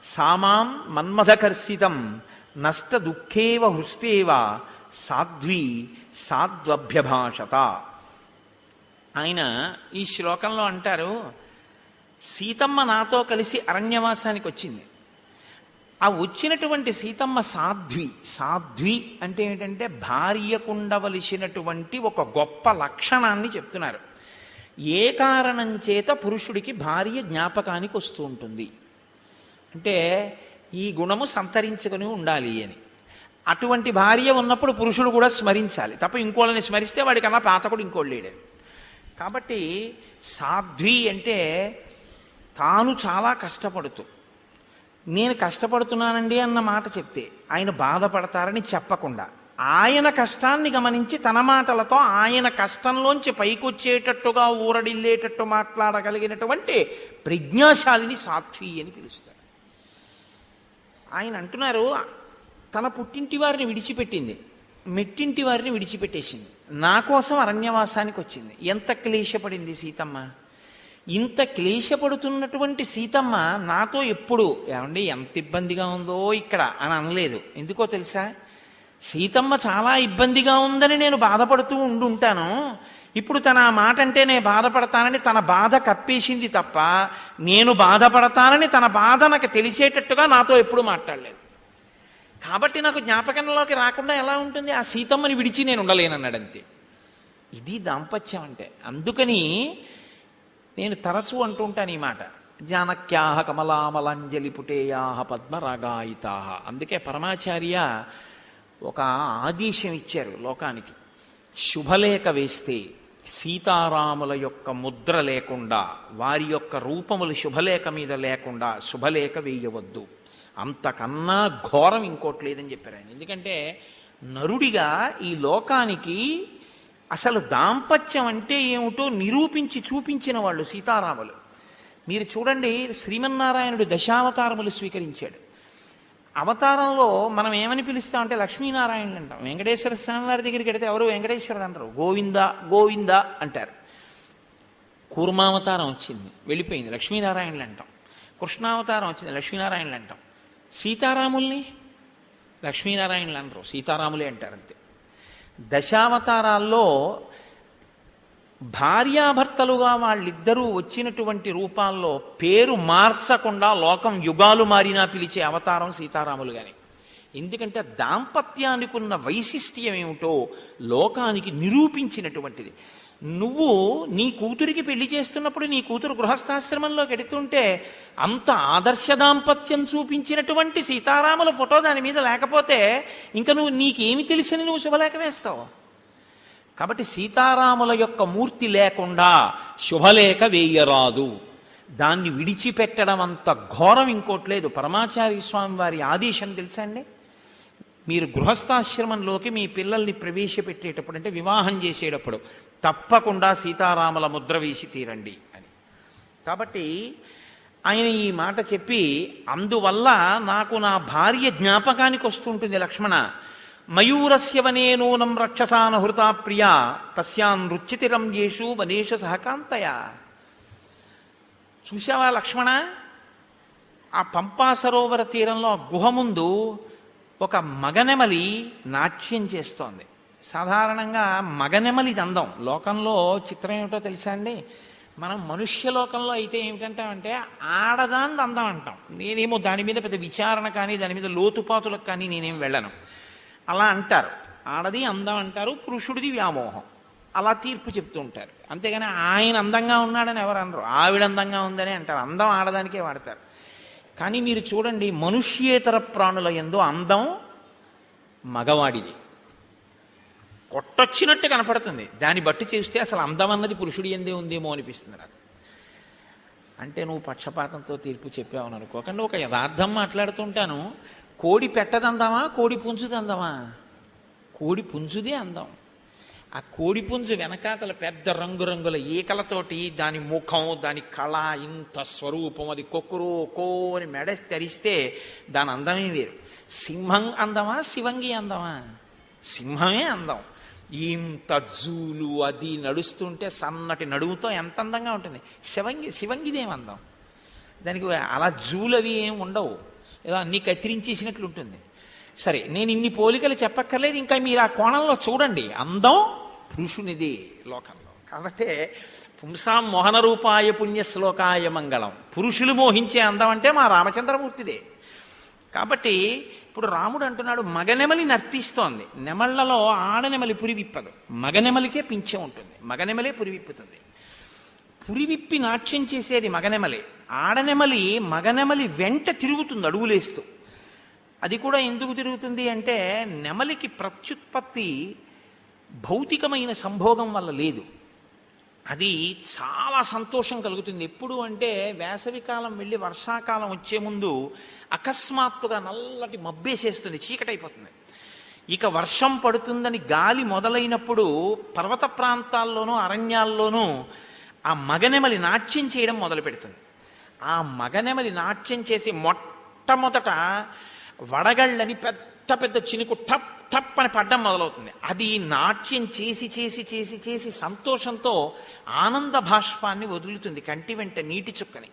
సామాం మన్మథకర్షితం నష్ట దుఃఖేవ హృష్టేవ సాధ్వీ సాధ్వభ్యభాషత. ఆయన ఈ శ్లోకంలో అంటారు, సీతమ్మ నాతో కలిసి అరణ్యవాసానికి వచ్చింది. ఆ వచ్చినటువంటి సీతమ్మ సాధ్వి అంటే ఏంటంటే భార్యకుండవలసినటువంటి ఒక గొప్ప లక్షణాన్ని చెప్తున్నారు. ఏ కారణం చేత పురుషుడికి భార్య జ్ఞాపకానికి వస్తూ ఉంటుంది అంటే ఈ గుణము సంతరించుకొని ఉండాలి అని. అటువంటి భార్య ఉన్నప్పుడు పురుషుడు కూడా స్మరించాలి, తప్ప ఇంకోళ్ళని స్మరిస్తే వాడికన్నా పాతకుడు ఇంకోళ్ళు లేడని. కాబట్టి సాధ్వి అంటే తాను చాలా కష్టపడుతూ, నేను కష్టపడుతున్నానండి అన్న మాట చెప్తే ఆయన బాధపడతారని చెప్పకుండా, ఆయన కష్టాన్ని గమనించి తన మాటలతో ఆయన కష్టంలోంచి పైకొచ్చేటట్టుగా ఊరడిల్లేటట్టు మాట్లాడగలిగినటువంటి ప్రజ్ఞాశాలిని సాధ్వి అని పిలుస్తారు. ఆయన అంటున్నారు, తన పుట్టింటి వారిని విడిచిపెట్టింది, మెట్టింటి వారిని విడిచిపెట్టేసింది, నా కోసం అరణ్యవాసానికి వచ్చింది. ఎంత క్లేశపడింది సీతమ్మ! ఇంత క్లేశపడుతున్నటువంటి సీతమ్మ నాతో ఎప్పుడు ఏమండి ఎంత ఇబ్బందిగా ఉందో ఇక్కడ అని అనలేదు. ఎందుకో తెలుసా? సీతమ్మ చాలా ఇబ్బందిగా ఉందని నేను బాధపడుతూ ఉండుంటాను. ఇప్పుడు తన ఆ మాట అంటే నేను బాధపడతానని తన బాధ కప్పేసింది తప్ప, నేను బాధపడతానని తన బాధ నాకు తెలిసేటట్టుగా నాతో ఎప్పుడు మాట్లాడలేదు. కాబట్టి నాకు జ్ఞాపకంలోకి రాకుండా ఎలా ఉంటుంది? ఆ సీతమ్మని విడిచి నేను ఉండలేనన్నాడంతే. ఇది దాంపత్యం అంటే. అందుకని నేను తరచూ అంటూ ఉంటాను ఈ మాట, జానక్యాహ కమలామలాంజలి పుటేయాహ పద్మరాగాయితాహ. అందుకే పరమాచార్య ఒక ఆదేశం ఇచ్చారు లోకానికి. శుభలేఖ వేస్తే సీతారాముల యొక్క ముద్ర లేకుండా, వారి యొక్క రూపములు శుభలేఖ మీద లేకుండా శుభలేఖ వేయవద్దు. అంతకన్నా ఘోరం ఇంకోటి లేదని చెప్పారు ఆయన. ఎందుకంటే నరుడిగా ఈ లోకానికి అసలు దాంపత్యం అంటే ఏమిటో నిరూపించి చూపించిన వాళ్ళు సీతారాములు. మీరు చూడండి, శ్రీమన్నారాయణుడు దశావతారములు స్వీకరించాడు. అవతారంలో మనం ఏమని పిలుస్తామంటే లక్ష్మీనారాయణులు అంటాం. వెంకటేశ్వర స్వామి వారి దగ్గరికి వెడితే ఎవరు వెంకటేశ్వరుడు అంటారు, గోవింద గోవింద అంటారు. కూర్మావతారం వచ్చింది, వెళ్ళిపోయింది, లక్ష్మీనారాయణులు అంటాం. కృష్ణావతారం వచ్చింది, లక్ష్మీనారాయణులు అంటాం. సీతారాముల్ని లక్ష్మీనారాయణులు అంటారు, సీతారాములే అంటారు అంతే. దశావతారాల్లో భార్యాభర్తలుగా వాళ్ళిద్దరూ వచ్చినటువంటి రూపాల్లో పేరు మార్చకుండా లోకం యుగాలు మారినా పిలిచే అవతారం సీతారాములు గాని. ఎందుకంటే దాంపత్యానికి ఉన్న వైశిష్ట్యం ఏమిటో లోకానికి నిరూపించినటువంటిది. నువ్వు నీ కూతురికి పెళ్లి చేస్తున్నప్పుడు నీ కూతురు గృహస్థాశ్రమంలోకి ఎడుతుంటే అంత ఆదర్శ దాంపత్యం చూపించినటువంటి సీతారాముల ఫోటో దాని మీద లేకపోతే ఇంకా నీకేమి తెలిసని నువ్వు శుభలేఖ వేస్తావు. కాబట్టి సీతారాముల యొక్క మూర్తి లేకుండా శుభలేఖ వేయరాదు. దాన్ని విడిచిపెట్టడం అంత ఘోరం ఇంకోట్లేదు. పరమాచార్య స్వామి వారి ఆదేశం తెలుసా అండి? మీరు గృహస్థాశ్రమంలోకి మీ పిల్లల్ని ప్రవేశపెట్టేటప్పుడు, అంటే వివాహం చేసేటప్పుడు తప్పకుండా సీతారాముల ముద్ర వేసి తీరండి అని. కాబట్టి ఆయన ఈ మాట చెప్పి, అందువల్ల నాకు నా భార్య జ్ఞాపకానికి వస్తుంటుంది లక్ష్మణ. మయూరస్య వనే నూనం రక్షసాన హృతా ప్రియా తస్యాన్ రుచితిరం యేషు వనేష సహకాంతయ. చూశావా లక్ష్మణ, ఆ పంపా సరోవర తీరంలో గుహ ముందు ఒక మగనెమలి నాట్యం చేస్తోంది. సాధారణంగా మగనెమలిది అందం. లోకంలో చిత్రం ఏమిటో తెలుసా అండి? మనం మనుష్యలోకంలో అయితే ఏమిటంటామంటే ఆడదాని అందం అంటాం. నేనేమో దాని మీద పెద్ద విచారణ కానీ దాని మీద లోతుపాతులకు కానీ నేనేం వెళ్ళను. అలా అంటారు, ఆడది అందం అంటారు, పురుషుడిది వ్యామోహం, అలా తీర్పు చెప్తూ ఉంటారు. అంతేగాని ఆయన అందంగా ఉన్నాడని ఎవరు అనరు, ఆవిడ అందంగా ఉందని అంటారు. అందం ఆడదానికే వాడతారు. కానీ మీరు చూడండి, మనుష్యేతర ప్రాణుల యందు అందం మగవాడిది. కొట్టొచ్చినట్టు కనపడుతుంది, దాన్ని బట్టి చూస్తే అసలు అందం అన్నది పురుషుడి ఎందే ఉందేమో అనిపిస్తుంది నాకు. అంటే నువ్వు పక్షపాతంతో తీర్పు చెప్పావని అనుకోకండి. ఒక యథార్థం మాట్లాడుతుంటాను. కోడి పెట్టదందామా, కోడి పుంజుదందామా? కోడి పుంజుదే అందం. ఆ కోడి పుంజు వెనకాతల పెద్ద రంగురంగుల ఈకలతోటి దాని ముఖం, దాని కళ, ఇంత స్వరూపం, అది కొక్కురో కోని మెడ తెరిస్తే దాని అందమే వేరు. సింహం అందమా, శివంగి అందమా? సింహమే అందం. ఇంత జూలు అది నడుస్తుంటే సన్నటి నడుముతో ఎంత అందంగా ఉంటుంది. శివంగిదేం అందం? దానికి అలా జూలు అవి ఏం ఉండవు, ఏదో అన్నీ కత్తిరించేసినట్లు ఉంటుంది. సరే, నేను ఇన్ని పోలికలు చెప్పక్కర్లేదు, ఇంకా మీరు ఆ కోణంలో చూడండి. అందం పురుషునిది లోకంలో. కాబట్టి పుంసాం మోహన రూపాయ పుణ్య శ్లోకాయ మంగళం. పురుషులు మోహించే అందం అంటే మా రామచంద్రమూర్తిదే. కాబట్టి ఇప్పుడు రాముడు అంటున్నాడు, మగనెమలి నర్తిస్తోంది. నెమళ్లలో ఆడనెమలి పురి విప్పదు, మగనెమలికే పింఛం ఉంటుంది, మగనెమలే పురి విప్పుతుంది. పురివిప్పి నాట్యం చేసేది మగనెమలి. ఆడనెమలి మగనెమలి వెంట తిరుగుతుంది అడుగులేస్తూ. అది కూడా ఎందుకు తిరుగుతుంది అంటే నెమలికి ప్రత్యుత్పత్తి భౌతికమైన సంభోగం వల్ల లేదు. అది చాలా సంతోషం కలుగుతుంది. ఎప్పుడు అంటే వేసవికాలం వెళ్ళి వర్షాకాలం వచ్చే ముందు అకస్మాత్తుగా నల్లటి మబ్బేసేస్తుంది, చీకటైపోతుంది. ఇక వర్షం పడుతుందని గాలి మొదలైనప్పుడు పర్వత ప్రాంతాల్లోనూ అరణ్యాల్లోనూ ఆ మగనెమలి నాట్యం చేయడం మొదలు పెడుతుంది. ఆ మగనెమలి నాట్యం చేసి మొట్టమొదట వడగళ్ళని పెద్ద పెద్ద చినుకు టప్ టప్ అని పడ్డం మొదలవుతుంది. అది నాట్యం చేసి చేసి చేసి చేసి సంతోషంతో ఆనంద భాష్పాన్ని వదులుతుంది, కంటి వెంట నీటి చుక్కని.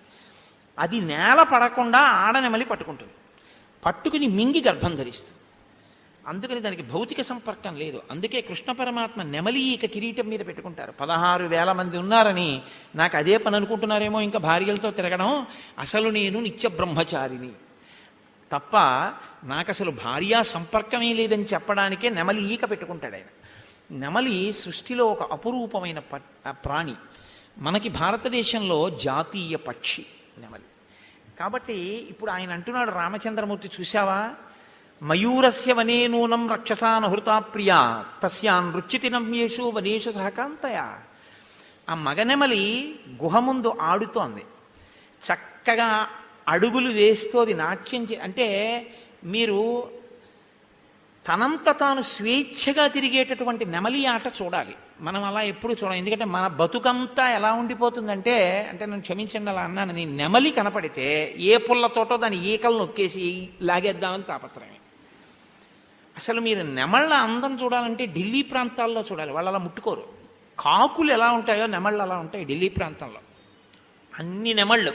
అది నేల పడకుండా ఆడనెమలి పట్టుకుంటుంది, పట్టుకుని మింగి గర్భం ధరిస్తుంది. అందుకని దానికి భౌతిక సంపర్కం లేదు. అందుకే కృష్ణ పరమాత్మ నెమలి ఈక కిరీటం మీద పెట్టుకుంటారు. 16,000 మంది ఉన్నారని నాకు అదే పని అనుకుంటున్నారేమో, ఇంకా భార్యలతో తిరగడం. అసలు నేను నిత్య బ్రహ్మచారిని తప్ప నాకు అసలు భార్యా సంపర్కమే లేదని చెప్పడానికే నెమలి ఈక పెట్టుకుంటాడు ఆయన. నెమలి సృష్టిలో ఒక అపురూపమైన ప్రాణి. మనకి భారతదేశంలో జాతీయ పక్షి నెమలి. కాబట్టి ఇప్పుడు ఆయన అంటున్నాడు రామచంద్రమూర్తి, చూశావా, మయూరస్య వనే నూనం రక్షసాన హృతా ప్రియా తస్యాన్ రుచితి నమ్యేషు వనేషు సహకాంతయ. ఆ మగనెమలి గుహ ముందు ఆడుతోంది, చక్కగా అడుగులు వేస్తోంది, నాట్యం అంటే మీరు తనంత తాను స్వేచ్ఛగా తిరిగేటటువంటి నెమలి ఆట చూడాలి. మనం అలా ఎప్పుడు చూడం. ఎందుకంటే మన బతుకంతా ఎలా ఉండిపోతుందంటే, అంటే నన్ను క్షమించండి అలా అన్నాను, నేను నెమలి కనపడితే ఏ పుల్లతోటో దాని ఈకలు నొక్కేసి లాగేద్దామని తాపత్రయం. అసలు మీరు నెమళ్ళ అందం చూడాలంటే ఢిల్లీ ప్రాంతాల్లో చూడాలి, వాళ్ళు అలా ముట్టుకోరు. కాకులు ఎలా ఉంటాయో నెమళ్ళు అలా ఉంటాయి ఢిల్లీ ప్రాంతంలో. అన్ని నెమళ్ళు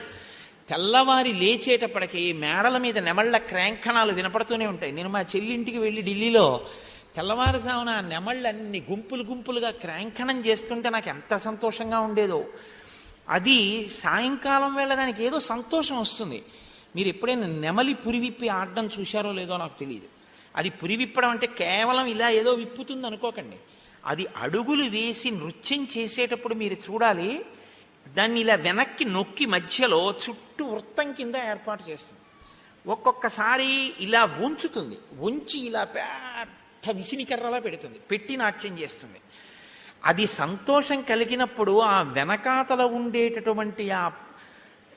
తెల్లవారి లేచేటప్పటికి మేడల మీద నెమళ్ళ క్రాంకణాలు వినపడుతూనే ఉంటాయి. నేను మా చెల్లింటికి వెళ్ళి ఢిల్లీలో తెల్లవారుజామున నెమళ్ళు అన్ని గుంపులు గుంపులుగా క్రాంకణం చేస్తుంటే నాకు ఎంత సంతోషంగా ఉండేదో. అది సాయంకాలం వేళ దానికి ఏదో సంతోషం వస్తుంది. మీరు ఎప్పుడైనా నెమలి పురివిప్పి ఆడడం చూశారో లేదో నాకు తెలియదు. అది పురివిప్పడం అంటే కేవలం ఇలా ఏదో విప్పుతుంది అనుకోకండి. అది అడుగులు వేసి నృత్యం చేసేటప్పుడు మీరు చూడాలి, దాన్ని ఇలా వెనక్కి నొక్కి మధ్యలో చుట్టూ వృత్తం కింద ఏర్పాటు చేస్తుంది. ఒక్కొక్కసారి ఇలా ఉంచుతుంది, ఉంచి ఇలా పెద్ద విసినికర్రలా పెడుతుంది, పెట్టి నాట్యం చేస్తుంది. అది సంతోషం కలిగినప్పుడు ఆ వెనకాతల ఉండేటటువంటి ఆ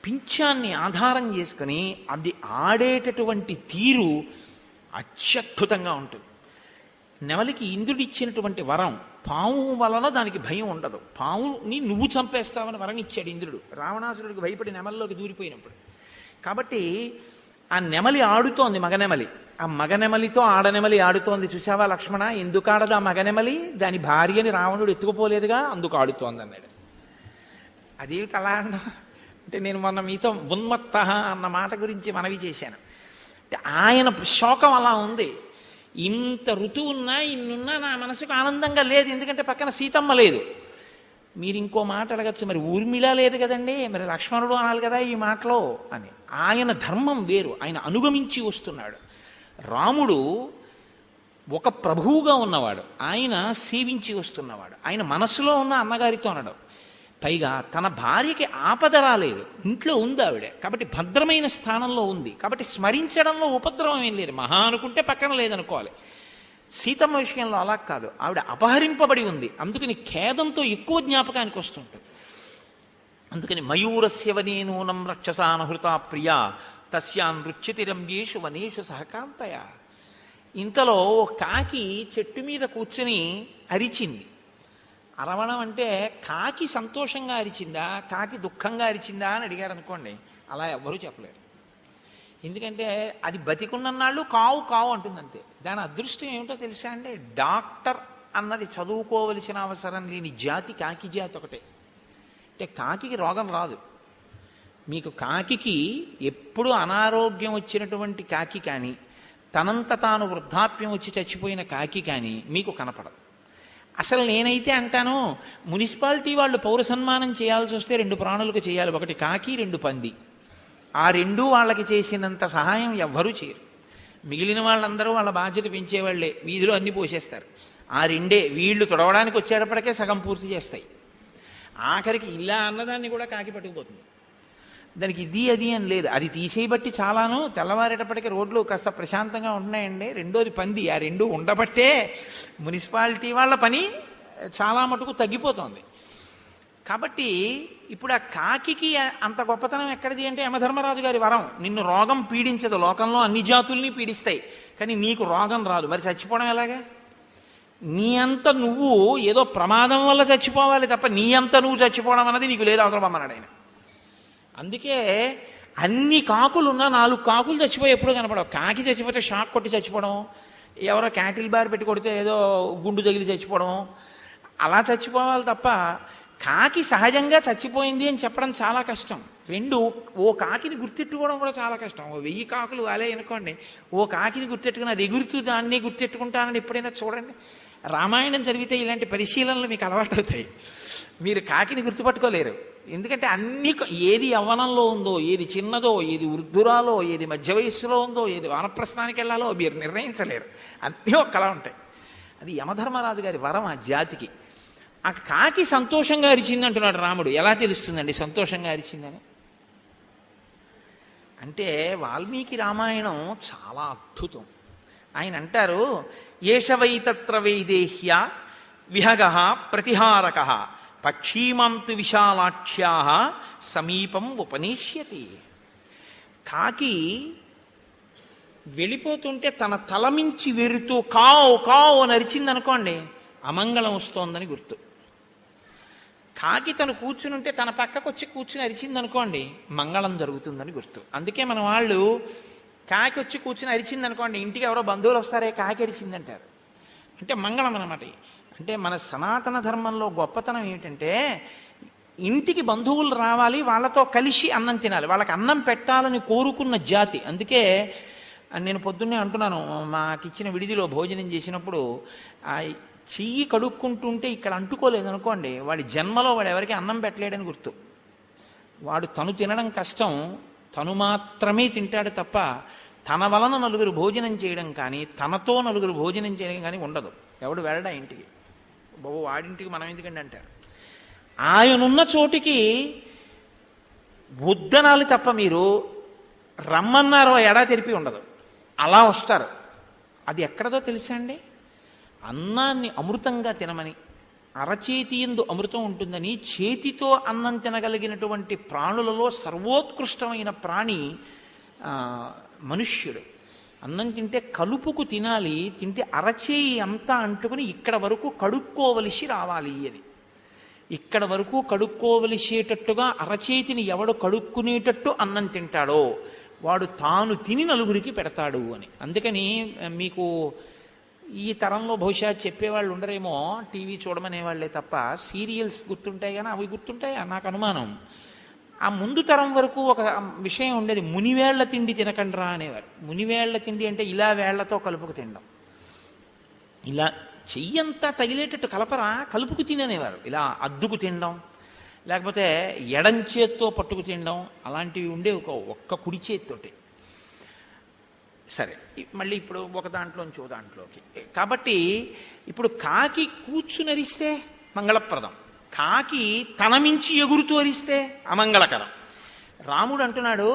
పింఛాన్ని ఆధారం చేసుకుని అది ఆడేటటువంటి తీరు అత్యద్భుతంగా ఉంటుంది. నెమలికి ఇంద్రుడు ఇచ్చినటువంటి వరం, పాము వలన దానికి భయం ఉండదు. పాముని నువ్వు చంపేస్తావని వరం ఇచ్చాడు ఇంద్రుడు రావణాసురుడికి భయపడి నెమలిలోకి దూరిపోయినప్పుడు. కాబట్టి ఆ నెమలి ఆడుతోంది, మగనెమలి. ఆ మగనెమలితో ఆడనెమలి ఆడుతోంది. చూసావా లక్ష్మణ, ఎందుకు ఆడదు ఆ మగనెమలి? దాని భార్యని రావణుడు ఎత్తుకుపోలేదుగా, అందుకు ఆడుతోంది అన్నాడు. అదేమిటి అలా అన్నా అంటే, నేను మొన్న మీతో ఉన్మత్త అన్న మాట గురించి మనవి చేశాను. అంటే ఆయన శోకం అలా ఉంది. ఇంత ఋతువు ఉన్నా ఇన్నున్నా నా మనసుకు ఆనందంగా లేదు, ఎందుకంటే పక్కన సీతమ్మ లేదు. మీరు ఇంకో మాట అడగచ్చు, మరి ఊర్మిళ లేదు కదండి, మరి లక్ష్మణుడు అనాలి కదా ఈ మాటలో అని. ఆయన ధర్మం వేరు, ఆయన అనుగమించి వస్తున్నాడు. రాముడు ఒక ప్రభువుగా ఉన్నవాడు, ఆయన సేవించి వస్తున్నవాడు. ఆయన మనసులో ఉన్న అన్నగారితో అనడం. పైగా తన భార్యకి ఆపద రాలేదు, ఇంట్లో ఉంది ఆవిడ, కాబట్టి భద్రమైన స్థానంలో ఉంది, కాబట్టి స్మరించడంలో ఉపద్రవం ఏం లేదు. మహా అనుకుంటే పక్కన లేదనుకోవాలి. సీతమ్మ విషయంలో అలా కాదు, ఆవిడ అపహరింపబడి ఉంది, అందుకని ఖేదంతో ఎక్కువ జ్ఞాపకానికి వస్తుంటుంది. అందుకని మయూరస్య వనేనూనం రక్షసానుహృతా ప్రియా తస్యా నృత్యతిరంభ్యేషు వనేషు సహకాంతయ. ఇంతలో కాకి చెట్టు మీద కూర్చుని అరిచింది. అరవణం అంటే కాకి సంతోషంగా అరిచిందా, కాకి దుఃఖంగా అరిచిందా అని అడిగారు అనుకోండి, అలా ఎవ్వరూ చెప్పలేరు. ఎందుకంటే అది బతికున్నన్నాళ్ళు కావు కావు అంటుంది అంతే. దాని అదృష్టం ఏమిటో తెలుసా అండి, డాక్టర్ అన్నది చదువుకోవలసిన అవసరం లేని జాతి కాకి జాతి ఒకటే. అంటే కాకి రోగం రాదు. మీకు కాకి ఎప్పుడు అనారోగ్యం వచ్చినటువంటి కాకి కానీ, తనంత తాను వృద్ధాప్యం వచ్చి చచ్చిపోయిన కాకి కానీ మీకు కనపడదు. అసలు నేనైతే అంటాను, మున్సిపాలిటీ వాళ్ళు పౌర సన్మానం చేయాల్సి వస్తే 2 ప్రాణులకు చేయాలి, ఒకటి కాకి, 2 పంది. ఆ 2 వాళ్ళకి చేసినంత సహాయం ఎవ్వరూ చేయరు. మిగిలిన వాళ్ళందరూ వాళ్ళ బాధ్యత పెంచేవాళ్లే, వీధిలో అన్ని పోసేస్తారు. ఆ 2 వీళ్ళు తొడవడానికి వచ్చేటప్పటికే సగం పూర్తి చేస్తాయి. ఆఖరికి ఇలా అన్నదాన్ని కూడా కాకి పట్టుకుపోతుంది. దానికి ఇది అది అని లేదు, అది తీసేయబట్టి చాలాను తెల్లవారేటప్పటికీ రోడ్లు కాస్త ప్రశాంతంగా ఉంటున్నాయండి. రెండోది పంది, ఆ 2 ఉండబట్టే మున్సిపాలిటీ వాళ్ళ పని చాలా మటుకు తగ్గిపోతుంది. కాబట్టి ఇప్పుడు ఆ కాకి అంత గొప్పతనం ఎక్కడిది అంటే, యమధర్మరాజు గారి వరం, నిన్ను రోగం పీడించదు, లోకంలో అన్ని జాతుల్ని పీడిస్తాయి కానీ నీకు రోగం రాదు. మరి చచ్చిపోవడం ఎలాగా? నీ అంత నువ్వు ఏదో ప్రమాదం వల్ల చచ్చిపోవాలి తప్ప నీ అంత నువ్వు చచ్చిపోవడం అన్నది నీకు లేదు అవతలమన్నాడు ఆయన. అందుకే అన్ని కాకులున్నా 4 కాకులు చచ్చిపోయి ఎప్పుడు కనపడవు. కాకి చచ్చిపోతే షాక్ కొట్టి చచ్చిపోవడం, ఎవరో క్యాటిల్ బార్ పెట్టి కొడితే ఏదో గుండు తగిలి చచ్చిపోవడం, అలా చచ్చిపోవాలి తప్ప కాకి సహజంగా చచ్చిపోయింది అని చెప్పడం చాలా కష్టం. 2 ఓ కాకిని గుర్తెట్టుకోవడం కూడా చాలా కష్టం. 1000 కాకులు వాలే అనుకోండి, ఓ కాకిని గుర్తెట్టుకుని అది ఎగురుతూ దాన్ని గుర్తెట్టుకుంటానని ఎప్పుడైనా చూడండి. రామాయణం చదివితే ఇలాంటి పరిశీలనలు మీకు అలవాటు అవుతాయి. మీరు కాకిని గుర్తుపట్టుకోలేరు. ఎందుకంటే అన్ని, ఏది యవ్వనంలో ఉందో, ఏది చిన్నదో, ఏది వృద్ధురాలో, ఏది మధ్య వయస్సులో ఉందో, ఏది వానప్రస్థానికి వెళ్ళాలో మీరు నిర్ణయించలేరు. అన్నీ ఒక్కలా ఉంటాయి. అది యమధర్మరాజు గారి వరం ఆ జాతికి. ఆ కాకి సంతోషంగా అరిచింది అంటున్నాడు రాముడు. ఎలా తెలుస్తుందండి సంతోషంగా అరిచిందని? అంటే వాల్మీకి రామాయణం చాలా అద్భుతం. ఆయన అంటారు, ఏషవై తత్ర వైదేహ్య విహగ ప్రతిహారక పక్షీమాంతు విశాలాక్ష్యా సమీపం ఉపనేష్యతి. కాకి వెళ్ళిపోతుంటే తన తలమించి వెరుతూ కావు కావు అని అరిచిందనుకోండి, అమంగళం వస్తోందని గుర్తు. కాకి తను కూర్చుని ఉంటే తన పక్కకు వచ్చి కూర్చుని అరిచింది అనుకోండి, మంగళం జరుగుతుందని గుర్తు. అందుకే మన వాళ్ళు కాకి వచ్చి కూర్చుని అరిచింది అనుకోండి, ఇంటికి ఎవరో బంధువులు వస్తారే కాకి అరిచిందంటారు. అంటే మంగళం అన్నమాట. అంటే మన సనాతన ధర్మంలో గొప్పతనం ఏమిటంటే, ఇంటికి బంధువులు రావాలి, వాళ్ళతో కలిసి అన్నం తినాలి, వాళ్ళకి అన్నం పెట్టాలని కోరుకున్న జాతి. అందుకే నేను పొద్దున్నే అంటున్నాను, మాకిచ్చిన విడిదిలో భోజనం చేసినప్పుడు ఆ చెయ్యి కడుక్కుంటుంటే ఇక్కడ అంటుకోలేదు అనుకోండి, వాడి జన్మలో వాడు ఎవరికి అన్నం పెట్టలేడని గుర్తు. వాడు తను తినడం కష్టం, తను మాత్రమే తింటాడు తప్ప తన వలన నలుగురు భోజనం చేయడం కానీ, తనతో నలుగురు భోజనం చేయడం కానీ ఉండదు. ఎవడు వెళ్ళడా ఇంటికి, బాబు వాడింటికి మనం ఎందుకండి అంటారు. ఆయనున్న చోటికి వద్దనాలి తప్ప మీరు రమ్మన్నారో ఎడా తెరిపి ఉండదు, అలా వస్తారు. అది ఎక్కడదో తెలుసా అండి? అన్నాన్ని అమృతంగా తినమని, అరచేతి యందు అమృతం ఉంటుందని, చేతితో అన్నం తినగలిగినటువంటి ప్రాణులలో సర్వోత్కృష్టమైన ప్రాణి మనుష్యుడు. అన్నం తింటే కలుపుకు తినాలి, తింటే అరచేయి అంతా అంటుకుని ఇక్కడ వరకు కడుక్కోవలసి రావాలి అని. ఇక్కడ వరకు కడుక్కోవలసేటట్టుగా అరచేతిని ఎవడు కడుక్కునేటట్టు అన్నం తింటాడో వాడు తాను తిని నలుగురికి పెడతాడు అని. అందుకని మీకు ఈ తరంలో బహుశా చెప్పేవాళ్ళు ఉండరేమో, టీవీ చూడమనేవాళ్లే తప్ప సీరియల్స్ గుర్తుంటాయి కానీ అవి గుర్తుంటాయా నాకు అనుమానం. ఆ ముందు తరం వరకు ఒక విషయం ఉండేది, మునివేళ్ల తిండి తినకండ్రా అనేవారు. మునివేళ్ల తిండి అంటే ఇలా వేళ్లతో కలుపుకు తినడం, ఇలా చెయ్యంతా తగిలేటట్టు కలపరా కలుపుకు తిననేవారు. ఇలా అద్దుకు తినడం, లేకపోతే ఎడంచేత్తో పట్టుకు తినడం, అలాంటివి ఉండే ఒక్క కుడి చేతితోటి. సరే, మళ్ళీ ఇప్పుడు ఒక దాంట్లోంచి ఓ దాంట్లోకి. కాబట్టి ఇప్పుడు కాకి కూర్చునరిస్తే మంగళప్రదం, కాకి తన మించి ఎగురుతూ అరిస్తే అమంగళకరం. రాముడు అంటున్నాడు,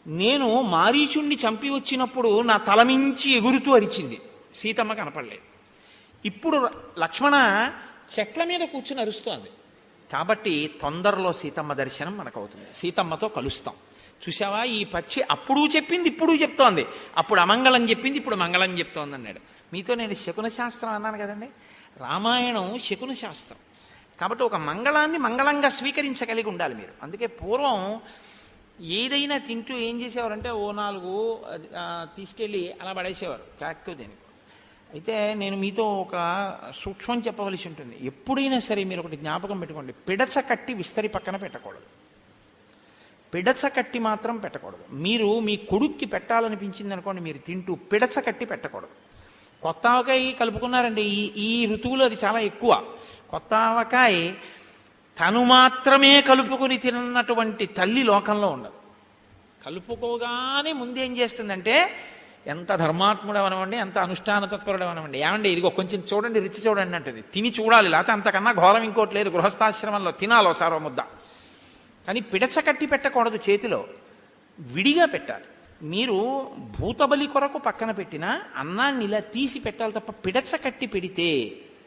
నేను మారీచుణ్ణి చంపి వచ్చినప్పుడు నా తలమించి ఎగురుతూ అరిచింది, సీతమ్మ కనపడలేదు. ఇప్పుడు లక్ష్మణ చెట్ల మీద కూర్చుని అరుస్తోంది. కాబట్టి తొందరలో సీతమ్మ దర్శనం మనకు అవుతుంది, సీతమ్మతో కలుస్తాం. చూసావా, ఈ పక్షి అప్పుడు చెప్పింది ఇప్పుడు చెప్తోంది, అప్పుడు అమంగళం చెప్పింది ఇప్పుడు మంగళం చెప్తోంది అన్నాడు. మీతో నేను శకున శాస్త్రం అన్నాను కదండి, రామాయణం శకున శాస్త్రం. కాబట్టి ఒక మంగళాన్ని మంగళంగా స్వీకరించగలిగి ఉండాలి మీరు. అందుకే పూర్వం ఏదైనా తింటూ ఏం చేసేవారంటే ఓ 4 తీసుకెళ్ళి అలా పడేసేవారు కాక్కు దేనికి. అయితే నేను మీతో ఒక సూక్ష్మం చెప్పవలసి ఉంటుంది. ఎప్పుడైనా సరే మీరు ఒకటి జ్ఞాపకం పెట్టుకోండి, పిడచ కట్టి విస్తరి పక్కన పెట్టకూడదు, పిడచ కట్టి మాత్రం పెట్టకూడదు. మీరు మీ కొడుక్కి పెట్టాలనిపించింది అనుకోండి, మీరు తింటూ పిడచ కట్టి పెట్టకూడదు. కొత్త ఆవకాయ కలుపుకున్నారండి, ఈ ఋతువులో అది చాలా ఎక్కువ. కొత్త ఆవకాయ తను మాత్రమే కలుపుకొని తిన్నటువంటి తల్లి లోకంలో ఉండదు. కలుపుకోగానే ముందేం చేస్తుందంటే, ఎంత ధర్మాత్ముడు అవనవండి, ఎంత అనుష్ఠాన తత్పరుడు అవనవండి, ఏమండి ఇదిగో కొంచెం చూడండి, రుచి చూడండి అంటది. తిని చూడాలి, లేకపోతే అంతకన్నా ఘోరం ఇంకోటి లేదు. గృహస్థాశ్రమంలో తినాలో చారో ముద్ద. కానీ పిడచ కట్టి పెట్టకూడదు, చేతిలో విడిగా పెట్టాలి. మీరు భూతబలి కొరకు పక్కన పెట్టినా అన్నాన్ని ఇలా తీసి పెట్టాలి తప్ప పిడచ కట్టి పెడితే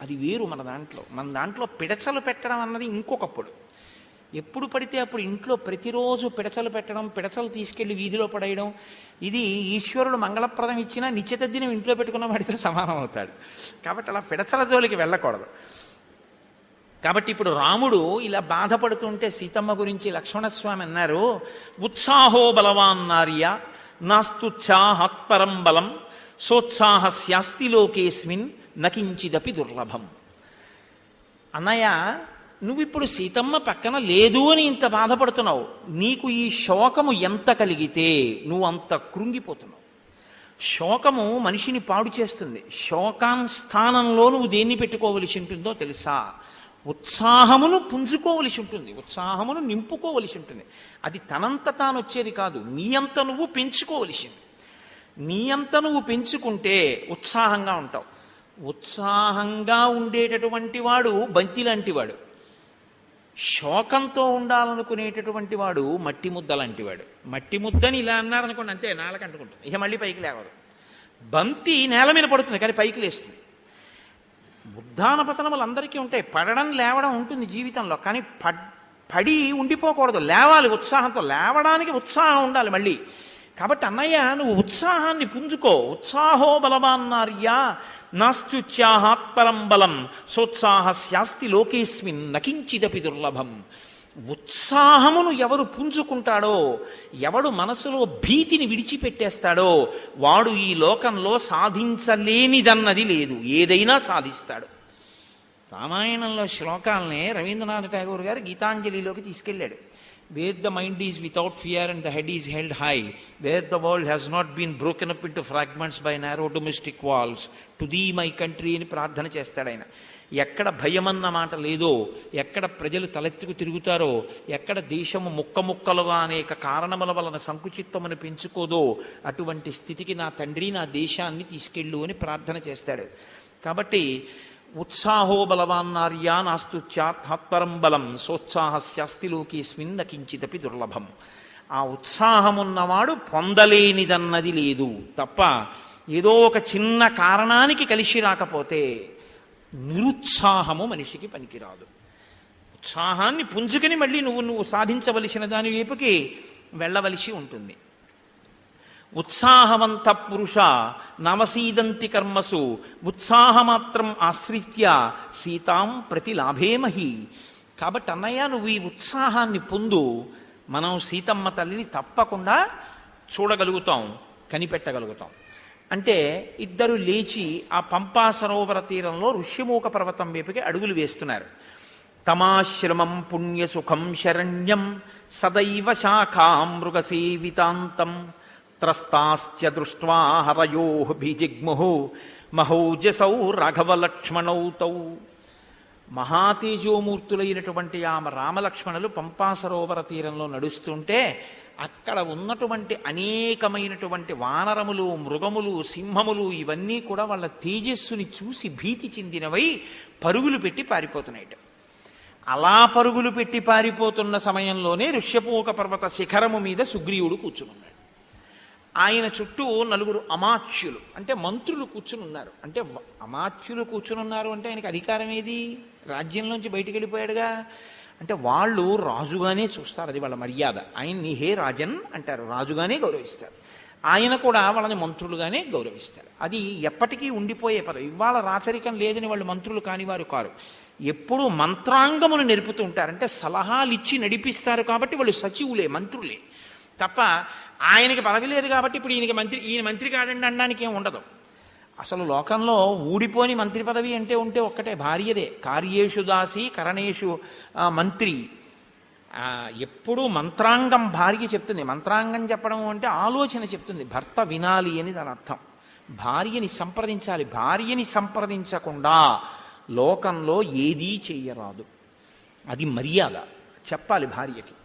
అది వేరు. మన దాంట్లో పిడచలు పెట్టడం అన్నది ఇంకొకప్పుడు. ఎప్పుడు పడితే అప్పుడు ఇంట్లో ప్రతిరోజు పిడచలు పెట్టడం, పిడచలు తీసుకెళ్లి వీధిలో పడేయడం, ఇది ఈశ్వరుడు మంగళప్రదం ఇచ్చినా నిత్యతద్దినం ఇంట్లో పెట్టుకున్న వాడితో సమానం అవుతాడు. కాబట్టి అలా పిడచల జోలికి వెళ్ళకూడదు. కాబట్టి ఇప్పుడు రాముడు ఇలా బాధపడుతుంటే సీతమ్మ గురించి లక్ష్మణస్వామి అన్నారు, ఉత్సాహో బలవాన్ నార్య నాస్తుత్సాహత్పరం బలం సోత్సాహస్యాస్తి లోకేస్మిన్ నకించిదపి దుర్లభం. అన్నయ్య, నువ్విప్పుడు సీతమ్మ పక్కన లేదు అని ఇంత బాధపడుతున్నావు, నీకు ఈ శోకము ఎంత కలిగితే నువ్వు అంత కృంగిపోతున్నావు. శోకము మనిషిని పాడు చేస్తుంది. శోకాస్థానంలో నువ్వు దేన్ని పెట్టుకోవలసి ఉంటుందో తెలుసా? ఉత్సాహమును పుంజుకోవలసి ఉంటుంది, ఉత్సాహమును నింపుకోవలసి ఉంటుంది. అది తనంత తాను వచ్చేది కాదు, నీ అంత నువ్వు పెంచుకోవలసింది. నీ అంత నువ్వు పెంచుకుంటే ఉత్సాహంగా ఉంటావు. ఉత్సాహంగా ఉండేటటువంటి వాడు బంతి లాంటి వాడు, శోకంతో ఉండాలనుకునేటటువంటి వాడు మట్టి ముద్ద లాంటి వాడు. మట్టి ముద్దని ఇలా అన్నారనుకోండి, అంతే నేలకు అంటుకుంటుంది, ఇక మళ్ళీ పైకి లేవదు. బంతి నేల మీద పడుతుంది కానీ పైకి లేస్తుంది. ఉద్దాన పతనములు అందరికీ ఉంటాయి, పడడం లేవడం ఉంటుంది జీవితంలో, కానీ పడి ఉండిపోకూడదు, లేవాలి ఉత్సాహంతో. లేవడానికి ఉత్సాహం ఉండాలి. మళ్ళీ కాబట్టి అన్నయ్య నువ్వు ఉత్సాహాన్ని పుంజుకో. ఉత్సాహో బలవాన్నార్యా నాస్త్యుత్సాహాత్పరం బలం సోత్సాహస్యాస్తి లోకేస్మిన్ నకించిదపి దుర్లభం. ఉత్సాహమును ఎవరు పుంజుకుంటాడో, ఎవడు మనసులో భీతిని విడిచిపెట్టేస్తాడో వాడు ఈ లోకంలో సాధించలేనిదన్నది లేదు, ఏదైనా సాధిస్తాడు. రామాయణంలో శ్లోకాలనే రవీంద్రనాథ్ ఠాగూర్ గారు గీతాంజలిలోకి తీసుకెళ్ళాడు. Where the mind is without fear and the head is held high, where the world has not been broken up into fragments by narrow domestic walls to thee my country అని ప్రార్థన చేస్తాడు ఆయన. ఎక్కడ భయమన్న మాట లేదో, ఎక్కడ ప్రజలు తలెత్తుకు తిరుగుతారో, ఎక్కడ దేశము ముక్కముక్కలుగా అనేక కారణముల వలన సంకుచిత్తమును పెంచుకోదో అటువంటి స్థితికి నా తండ్రి నా దేశాన్ని తీసుకెళ్ళు అని ప్రార్థన చేస్తాడు. కాబట్టి ఉత్సాహో బలవాన్నార్యా నాస్తుత్యాత్పరం బలం సోత్సాహస్యాస్తి లోకేస్మిన్ నకించిదపి దుర్లభం. ఆ ఉత్సాహమున్నవాడు పొందలేనిదన్నది లేదు తప్ప ఏదో ఒక చిన్న కారణానికి కలిసి రాకపోతే నిరుత్సాహము మనిషికి పనికిరాదు. ఉత్సాహాన్ని పుంజుకుని మళ్ళీ నువ్వు సాధించవలసిన దాని వైపుకి వెళ్ళవలసి ఉంటుంది. ఉత్సాహవంత పురుష నవసీదంతి కర్మసు ఉత్సాహమాత్రం ఆశ్రిత్య సీతాం ప్రతి లాభేమహి. కాబట్టి అన్నయ్య నువ్వు ఈ ఉత్సాహాన్ని పొందు, మనం సీతమ్మ తల్లిని తప్పకుండా చూడగలుగుతాం, కనిపెట్టగలుగుతాం. అంటే ఇద్దరు లేచి ఆ పంపా సరోవర తీరంలో ఋష్యమూక పర్వతం వైపుకి అడుగులు వేస్తున్నారు. తమాశ్రమం పుణ్యసుఖం శరణ్యం సదైవ శాఖాం మృగసేవితాంతం త్రస్తాశ్చ దృష్ట్వా హరయో భిజిగ్ముః మహౌజసౌ రాఘవలక్ష్మణౌ తౌ. మహాతేజోమూర్తులైనటువంటి ఆ రామలక్ష్మణులు పంపా సరోవర తీరంలో నడుస్తుంటే అక్కడ ఉన్నటువంటి అనేకమైనటువంటి వానరములు, మృగములు, సింహములు ఇవన్నీ కూడా వాళ్ళ తేజస్సుని చూసి భీతి చెందినవై పరుగులు పెట్టి పారిపోతున్నాయి. అలా పరుగులు పెట్టి పారిపోతున్న సమయంలోనే ఋష్యపూక పర్వత శిఖరము మీద సుగ్రీవుడు కూర్చునున్నాడు. ఆయన చుట్టూ నలుగురు అమాత్యులు అంటే మంత్రులు కూర్చుని ఉన్నారు. అంటే అమాత్యులు కూర్చుని ఉన్నారు అంటే ఆయనకి అధికారం ఏది? రాజ్యంలోంచి బయటికి వెళ్ళిపోయాడుగా. అంటే వాళ్ళు రాజుగానే చూస్తారు, అది వాళ్ళ మర్యాద. ఆయన్ని హే రాజన్ అంటారు, రాజుగానే గౌరవిస్తారు. ఆయన కూడా వాళ్ళని మంత్రులుగానే గౌరవిస్తారు. అది ఎప్పటికీ ఉండిపోయే పదవి. ఇవాళ రాచరికం లేదని వాళ్ళు మంత్రులు కానివారు కారు. ఎప్పుడూ మంత్రాంగమును నేర్పుతూ ఉంటారు. అంటే సలహాలు ఇచ్చి నడిపిస్తారు కాబట్టి వాళ్ళు సచివులే, మంత్రులే తప్ప ఆయనకి పదవి లేదు కాబట్టి ఇప్పుడు ఈయన మంత్రి కాడండి అనడానికి ఏం ఉండదు. అసలు లోకంలో ఊడిపోని మంత్రి పదవి అంటే ఉంటే ఒక్కటే, భార్యదే. కార్యేషు దాసి కరణేషు మంత్రి. ఎప్పుడూ మంత్రాంగం భార్య చెప్తుంది. మంత్రాంగం చెప్పడం అంటే ఆలోచన చెప్తుంది. భర్త వినాలి అని దాని అర్థం. భార్యని సంప్రదించాలి. భార్యని సంప్రదించకుండా లోకంలో ఏదీ చెయ్యరాదు. అది మర్యాద. చెప్పాలి భార్యకి.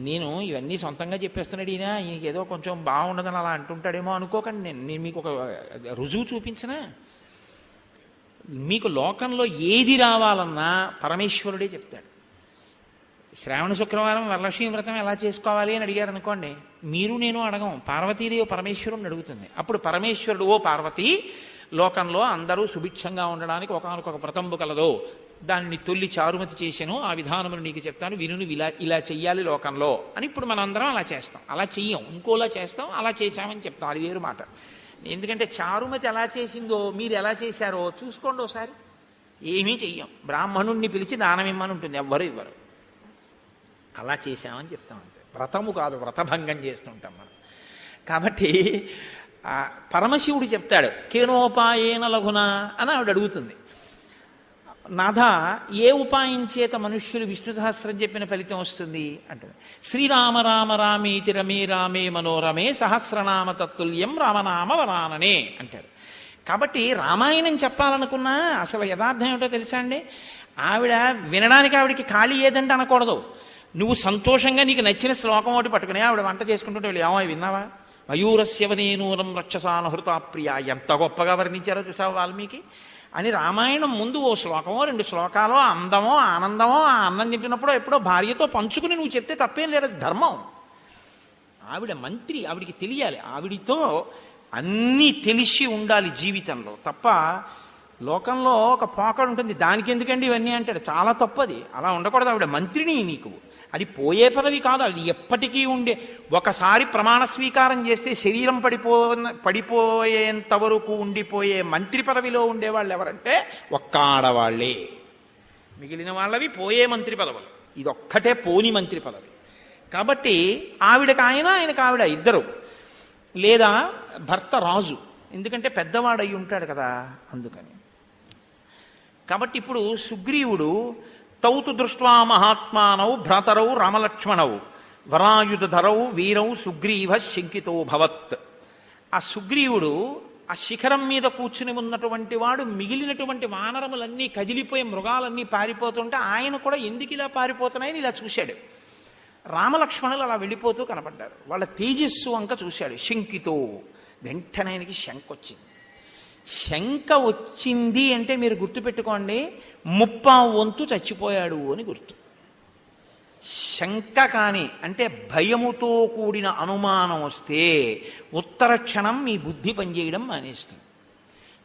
నేను ఇవన్నీ సొంతంగా చెప్పేస్తున్నాడు ఈయనకి ఏదో కొంచెం బాగుండదని అలా అంటుంటాడేమో అనుకోకండి. నేను మీకు ఒక రుజువు చూపించనా? మీకు లోకంలో ఏది రావాలన్నా పరమేశ్వరుడే చెప్తాడు. శ్రావణ శుక్రవారం వరలక్ష్మీ వ్రతం ఎలా చేసుకోవాలి అని అడిగారు అనుకోండి, మీరు నేను అడగం, పార్వతీదేవి పరమేశ్వరుని అడుగుతుంది. అప్పుడు పరమేశ్వరుడు, ఓ పార్వతి, లోకంలో అందరూ సుభిక్షంగా ఉండడానికి ఒకనొక వ్రతంబు కలదో, దాన్ని తొల్లి చారుమతి చేశాను, ఆ విధానమును నీకు చెప్తాను, వినును, ఇలా చెయ్యాలి లోకంలో అని. ఇప్పుడు మనందరం అలా చేస్తాం. అలా చెయ్యం, ఇంకోలా చేస్తాం. అలా చేశామని చెప్తాం, అది వేరు మాట. ఎందుకంటే చారుమతి ఎలా చేసిందో మీరు ఎలా చేశారో చూసుకోండి ఒకసారి. ఏమీ చెయ్యం. బ్రాహ్మణుణ్ణి పిలిచి దానం ఇమ్మని ఉంటుంది, ఎవ్వరు ఇవ్వరు. అలా చేశామని చెప్తాం అంతే. వ్రతము కాదు, వ్రతభంగం చేస్తుంటాం మనం. కాబట్టి పరమశివుడు చెప్తాడు, కేనోపాయేన లఘున అని ఆవిడ అడుగుతుంది. నాథ, ఏ ఉపాయం చేత మనుష్యులు విష్ణు సహస్రం చెప్పిన ఫలితం వస్తుంది అంటుంది. శ్రీరామ రామ రామేతి రమే రామే మనోరమే సహస్రనామ తత్తుల్యం రామనామ వరాననే అంటాడు. కాబట్టి రామాయణం చెప్పాలనుకున్నా అసలు యథార్థం ఏమిటో తెలుసా అండి? ఆవిడ వినడానికి ఆవిడికి ఖాళీ ఏదంటే అనకూడదు. నువ్వు సంతోషంగా నీకు నచ్చిన శ్లోకం ఒకటి పట్టుకుని ఆవిడ వంట చేసుకుంటుంటే వెళ్ళి, ఏమో విన్నావా, మయూరస్యవనేనూరం రక్షసానహృతా ప్రియ, ఎంత గొప్పగా వర్ణించారో చూసావు వాల్మీకి అని. రామాయణం ముందు ఓ శ్లోకమో 2 శ్లోకాలో అందమో ఆనందమో, ఆ అన్నం తింటున్నప్పుడో ఎప్పుడో భార్యతో పంచుకుని నువ్వు చెప్తే తప్పేం లేదు, అది ధర్మం. ఆవిడ మంత్రి, ఆవిడికి తెలియాలి. ఆవిడితో అన్నీ తెలిసి ఉండాలి జీవితంలో. తప్ప లోకంలో ఒక పోకడు ఉంటుంది, దానికి ఎందుకండి ఇవన్నీ అంటాడు, చాలా తప్పది. అలా ఉండకూడదు. ఆవిడ మంత్రిని నీకు. అది పోయే పదవి కాదు, అది ఎప్పటికీ ఉండే. ఒకసారి ప్రమాణ స్వీకారం చేస్తే శరీరం పడిపోయేంత వరకు ఉండిపోయే మంత్రి పదవిలో ఉండేవాళ్ళు ఎవరంటే ఒక్క ఆడవాళ్లే. మిగిలిన వాళ్ళవి పోయే మంత్రి పదవులు, ఇదొక్కటే పోని మంత్రి పదవి. కాబట్టి ఆవిడకి ఆయన, ఆయనకు ఆవిడ ఇద్దరు. లేదా భర్త రాజు, ఎందుకంటే పెద్దవాడు అయి ఉంటాడు కదా, అందుకని. కాబట్టి ఇప్పుడు సుగ్రీవుడు తౌతు దృష్ట్వా మహాత్మానౌ భ్రాతరౌ రామలక్ష్మణౌ వరాయుధరౌ వీరౌ సుగ్రీవ శంకితో భవత్. ఆ సుగ్రీవుడు ఆ శిఖరం మీద కూర్చుని ఉన్నటువంటి వాడు మిగిలినటువంటి వానరములన్నీ కదిలిపోయే మృగాలన్నీ పారిపోతుంటే ఆయన కూడా ఎందుకు ఇలా పారిపోతున్నాయని ఇలా చూశాడు. రామలక్ష్మణులు అలా వెళ్ళిపోతూ కనపడ్డారు. వాళ్ళ తేజస్సు వంక చూశాడు. శంకితో, వెంటనే ఆయనకి శంక వచ్చింది. శంక వచ్చింది అంటే మీరు గుర్తుపెట్టుకోండి, 30 వంతు చచ్చిపోయాడు అని గుర్తు. శంక కాని అంటే భయముతో కూడిన అనుమానం వస్తే ఉత్తర క్షణం మీ బుద్ధి పనిచేయడం మానేస్తుంది.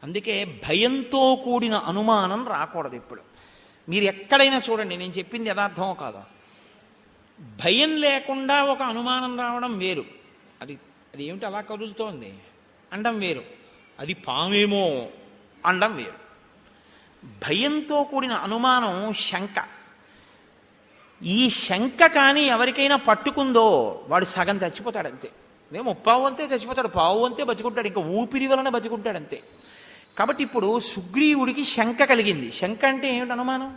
అందుకే భయంతో కూడిన అనుమానం రాకూడదు ఎప్పుడు. మీరు ఎక్కడైనా చూడండి, నేను చెప్పింది యథార్థమో కాదో. భయం లేకుండా ఒక అనుమానం రావడం వేరు, అది అది ఏమిటి అలా కదులుతోంది అండం వేరు, అది పామేమో అండం వేరు. భయంతో కూడిన అనుమానం శంక. ఈ శంక కానీ ఎవరికైనా పట్టుకుందో వాడు సగం చచ్చిపోతాడంతే. 30 వంతే చచ్చిపోతాడు, 1/2 వంతే బతుకుంటాడు, ఇంకా ఊపిరి వలన బతుకుంటాడంతే. కాబట్టి ఇప్పుడు సుగ్రీవుడికి శంక కలిగింది. శంక అంటే ఏమిటి? అనుమానం.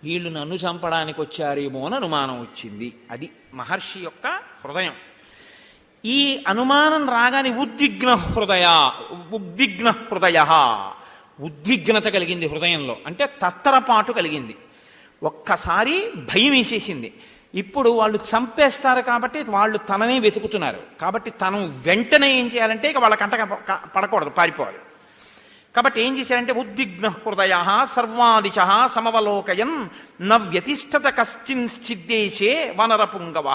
వీళ్ళు నన్ను చంపడానికి వచ్చారేమో అని అనుమానం వచ్చింది. అది మహర్షి యొక్క హృదయం. ఈ అనుమానం రాగానే ఉద్విగ్న హృదయ, ఉద్విగ్నత కలిగింది హృదయంలో, అంటే తత్తరపాటు కలిగింది. ఒక్కసారి భయం వేసేసింది. ఇప్పుడు వాళ్ళు చంపేస్తారు కాబట్టి వాళ్ళు తననే వెతుకుతున్నారు. కాబట్టి తను వెంటనే ఏం చేయాలంటే ఇక వాళ్ళ కంట పడకూడదు, పారిపోవాలి. కాబట్టి ఏం చేశారంటే ఉద్విగ్న హృదయ సర్వాదిశ సమవలోకయన్ నవ్యతిష్టత కశ్చిన్చిద్దేశే వనరపుంగవ.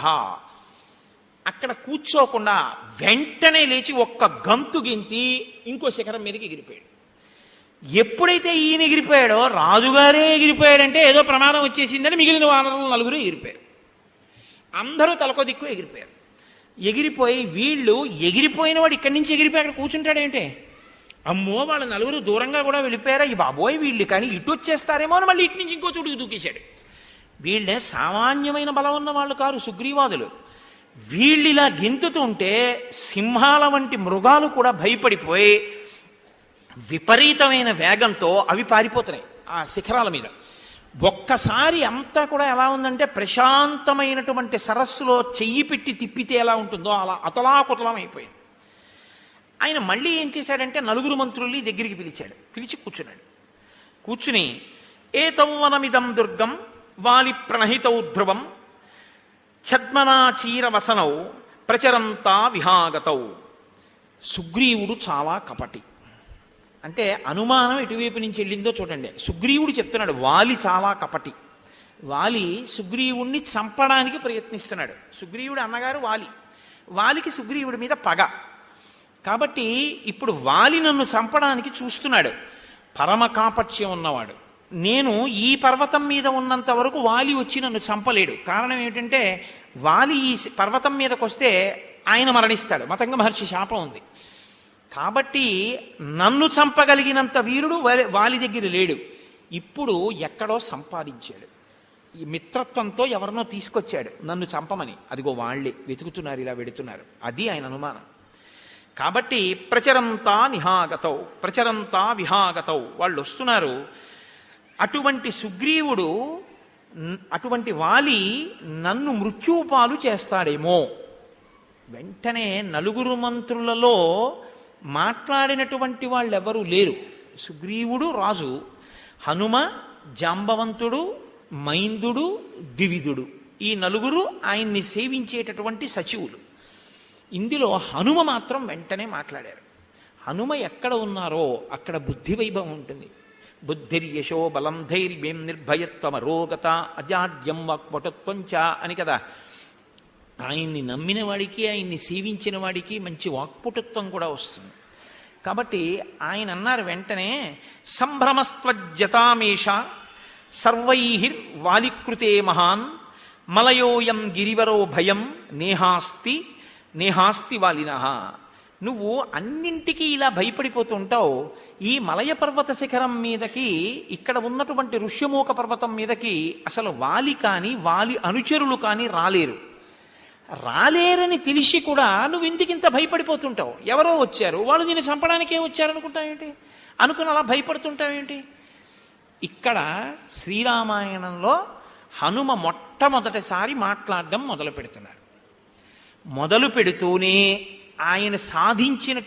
అక్కడ కూర్చోకుండా వెంటనే లేచి ఒక్క గంతు గింతి ఇంకో శిఖరం మీదకి ఎగిరిపోయాడు. ఎప్పుడైతే ఈయన ఎగిరిపోయాడో రాజుగారే ఎగిరిపోయాడంటే ఏదో ప్రమాదం వచ్చేసిందని మిగిలిన వానరులు 4 ఎగిరిపోయారు. అందరూ తలకో దిక్కు ఎగిరిపోయారు. ఎగిరిపోయి వీళ్ళు ఎగిరిపోయిన వాడు ఇక్కడి నుంచి ఎగిరిపోయి అక్కడ కూర్చుంటాడేంటే, అమ్మో వాళ్ళ 4 దూరంగా కూడా వెళ్ళిపోయారా, ఈ బాబోయ్ వీళ్ళు కానీ ఇటు వచ్చేస్తారేమో అని మళ్ళీ ఇటు నుంచి ఇంకో చోటుకు దూకేశాడు. వీళ్ళే సామాన్యమైన బలం ఉన్న వాళ్ళు కారు సుగ్రీవాదులు. వీళ్ళు ఇలా గెంతుతుంటే సింహాల వంటి మృగాలు కూడా భయపడిపోయి విపరీతమైన వేగంతో అవి పారిపోతున్నాయి ఆ శిఖరాల మీద. ఒక్కసారి అంతా కూడా ఎలా ఉందంటే ప్రశాంతమైనటువంటి సరస్సులో చెయ్యి పెట్టి తిప్పితే ఎలా ఉంటుందో అలా అతలాకుతలం అయిపోయింది. ఆయన మళ్ళీ ఏం చేశాడంటే 4 మంత్రుల్ని దగ్గరికి పిలిచాడు. పిలిచి కూర్చున్నాడు. కూర్చుని ఏతౌవనమిదం దుర్గం వాలి ప్రణహితౌ ధ్రువం ఛద్మనాచీరవసనౌ ప్రచరంతా విహాగతౌ. సుగ్రీవుడు చాలా కపటి. అంటే అనుమానం ఎటువైపు నుంచి వెళ్ళిందో చూడండి. సుగ్రీవుడు చెప్తున్నాడు వాలి చాలా కపటి. వాలి సుగ్రీవుణ్ణి చంపడానికి ప్రయత్నిస్తున్నాడు. సుగ్రీవుడు అన్నగారు వాలి. వాలికి సుగ్రీవుడి మీద పగ. కాబట్టి ఇప్పుడు వాలి నన్ను చంపడానికి చూస్తున్నాడు. పరమ కాపట్యం ఉన్నవాడు. నేను ఈ పర్వతం మీద ఉన్నంత వరకు వాలి వచ్చి నన్ను చంపలేడు. కారణం ఏమిటంటే వాలి ఈ పర్వతం మీదకి వస్తే ఆయన మరణిస్తాడు. మతంగ మహర్షి శాపం ఉంది. కాబట్టి నన్ను చంపగలిగినంత వీరుడు వాలి దగ్గర లేడు. ఇప్పుడు ఎక్కడో సంపాదించాడు. ఈ మిత్రత్వంతో ఎవరినో తీసుకొచ్చాడు నన్ను చంపమని. అదిగో వాళ్ళే వెతుకుతున్నారు, ఇలా వెడుతున్నారు. అది ఆయన అనుమానం. కాబట్టి ప్రచరంతా నిహాగతౌ, ప్రచరంతా విహాగతౌ, వాళ్ళు వస్తున్నారు. అటువంటి సుగ్రీవుడు, అటువంటి వాలి నన్ను మృత్యుపాలు చేస్తాడేమో. వెంటనే 4 మంత్రులలో మాట్లాడినటువంటి వాళ్ళెవరూ లేరు. సుగ్రీవుడు రాజు, హనుమ, జాంబవంతుడు, మైందుడు, ద్వివిధుడు, ఈ 4 ఆయన్ని సేవించేటటువంటి సచివులు. ఇందులో హనుమ మాత్రం వెంటనే మాట్లాడారు. హనుమ ఎక్కడ ఉన్నారో అక్కడ బుద్ధి వైభవం ఉంటుంది. బుద్ధిర్యశో బలం ధైర్యం నిర్భయత్వమరోగత అజాడ్యం వాక్పటుత్వంచ అని కదా. ఆయన్ని నమ్మిన వాడికి, ఆయన్ని సేవించిన వాడికి మంచి వాక్పుటత్వం కూడా వస్తుంది. కాబట్టి ఆయన అన్నారు వెంటనే సంభ్రమస్త్వజతామేష సర్వైహిర్ వాలికృతే మహాన్ మలయోయం గిరివరో భయం నేహాస్తి నేహాస్తి వాలినః. నువ్వు అన్నింటికీ ఇలా భయపడిపోతూ ఉంటావు. ఈ మలయ పర్వత శిఖరం మీదకి, ఇక్కడ ఉన్నటువంటి ఋష్యమూక పర్వతం మీదకి అసలు వాలి కానీ వాలి అనుచరులు కానీ రాలేరని తెలిసి కూడా నువ్వు ఎందుకింత భయపడిపోతుంటావు? ఎవరో వచ్చారు, వాళ్ళు నిన్ను చంపడానికే వచ్చారు అనుకుంటావేంటి? అనుకుని అలా భయపడుతుంటావేంటి? ఇక్కడ శ్రీరామాయణంలో హనుమ మొట్టమొదటిసారి మాట్లాడడం మొదలు పెడుతున్నారు. మొదలు పెడుతూనే ఆయన సాధించిన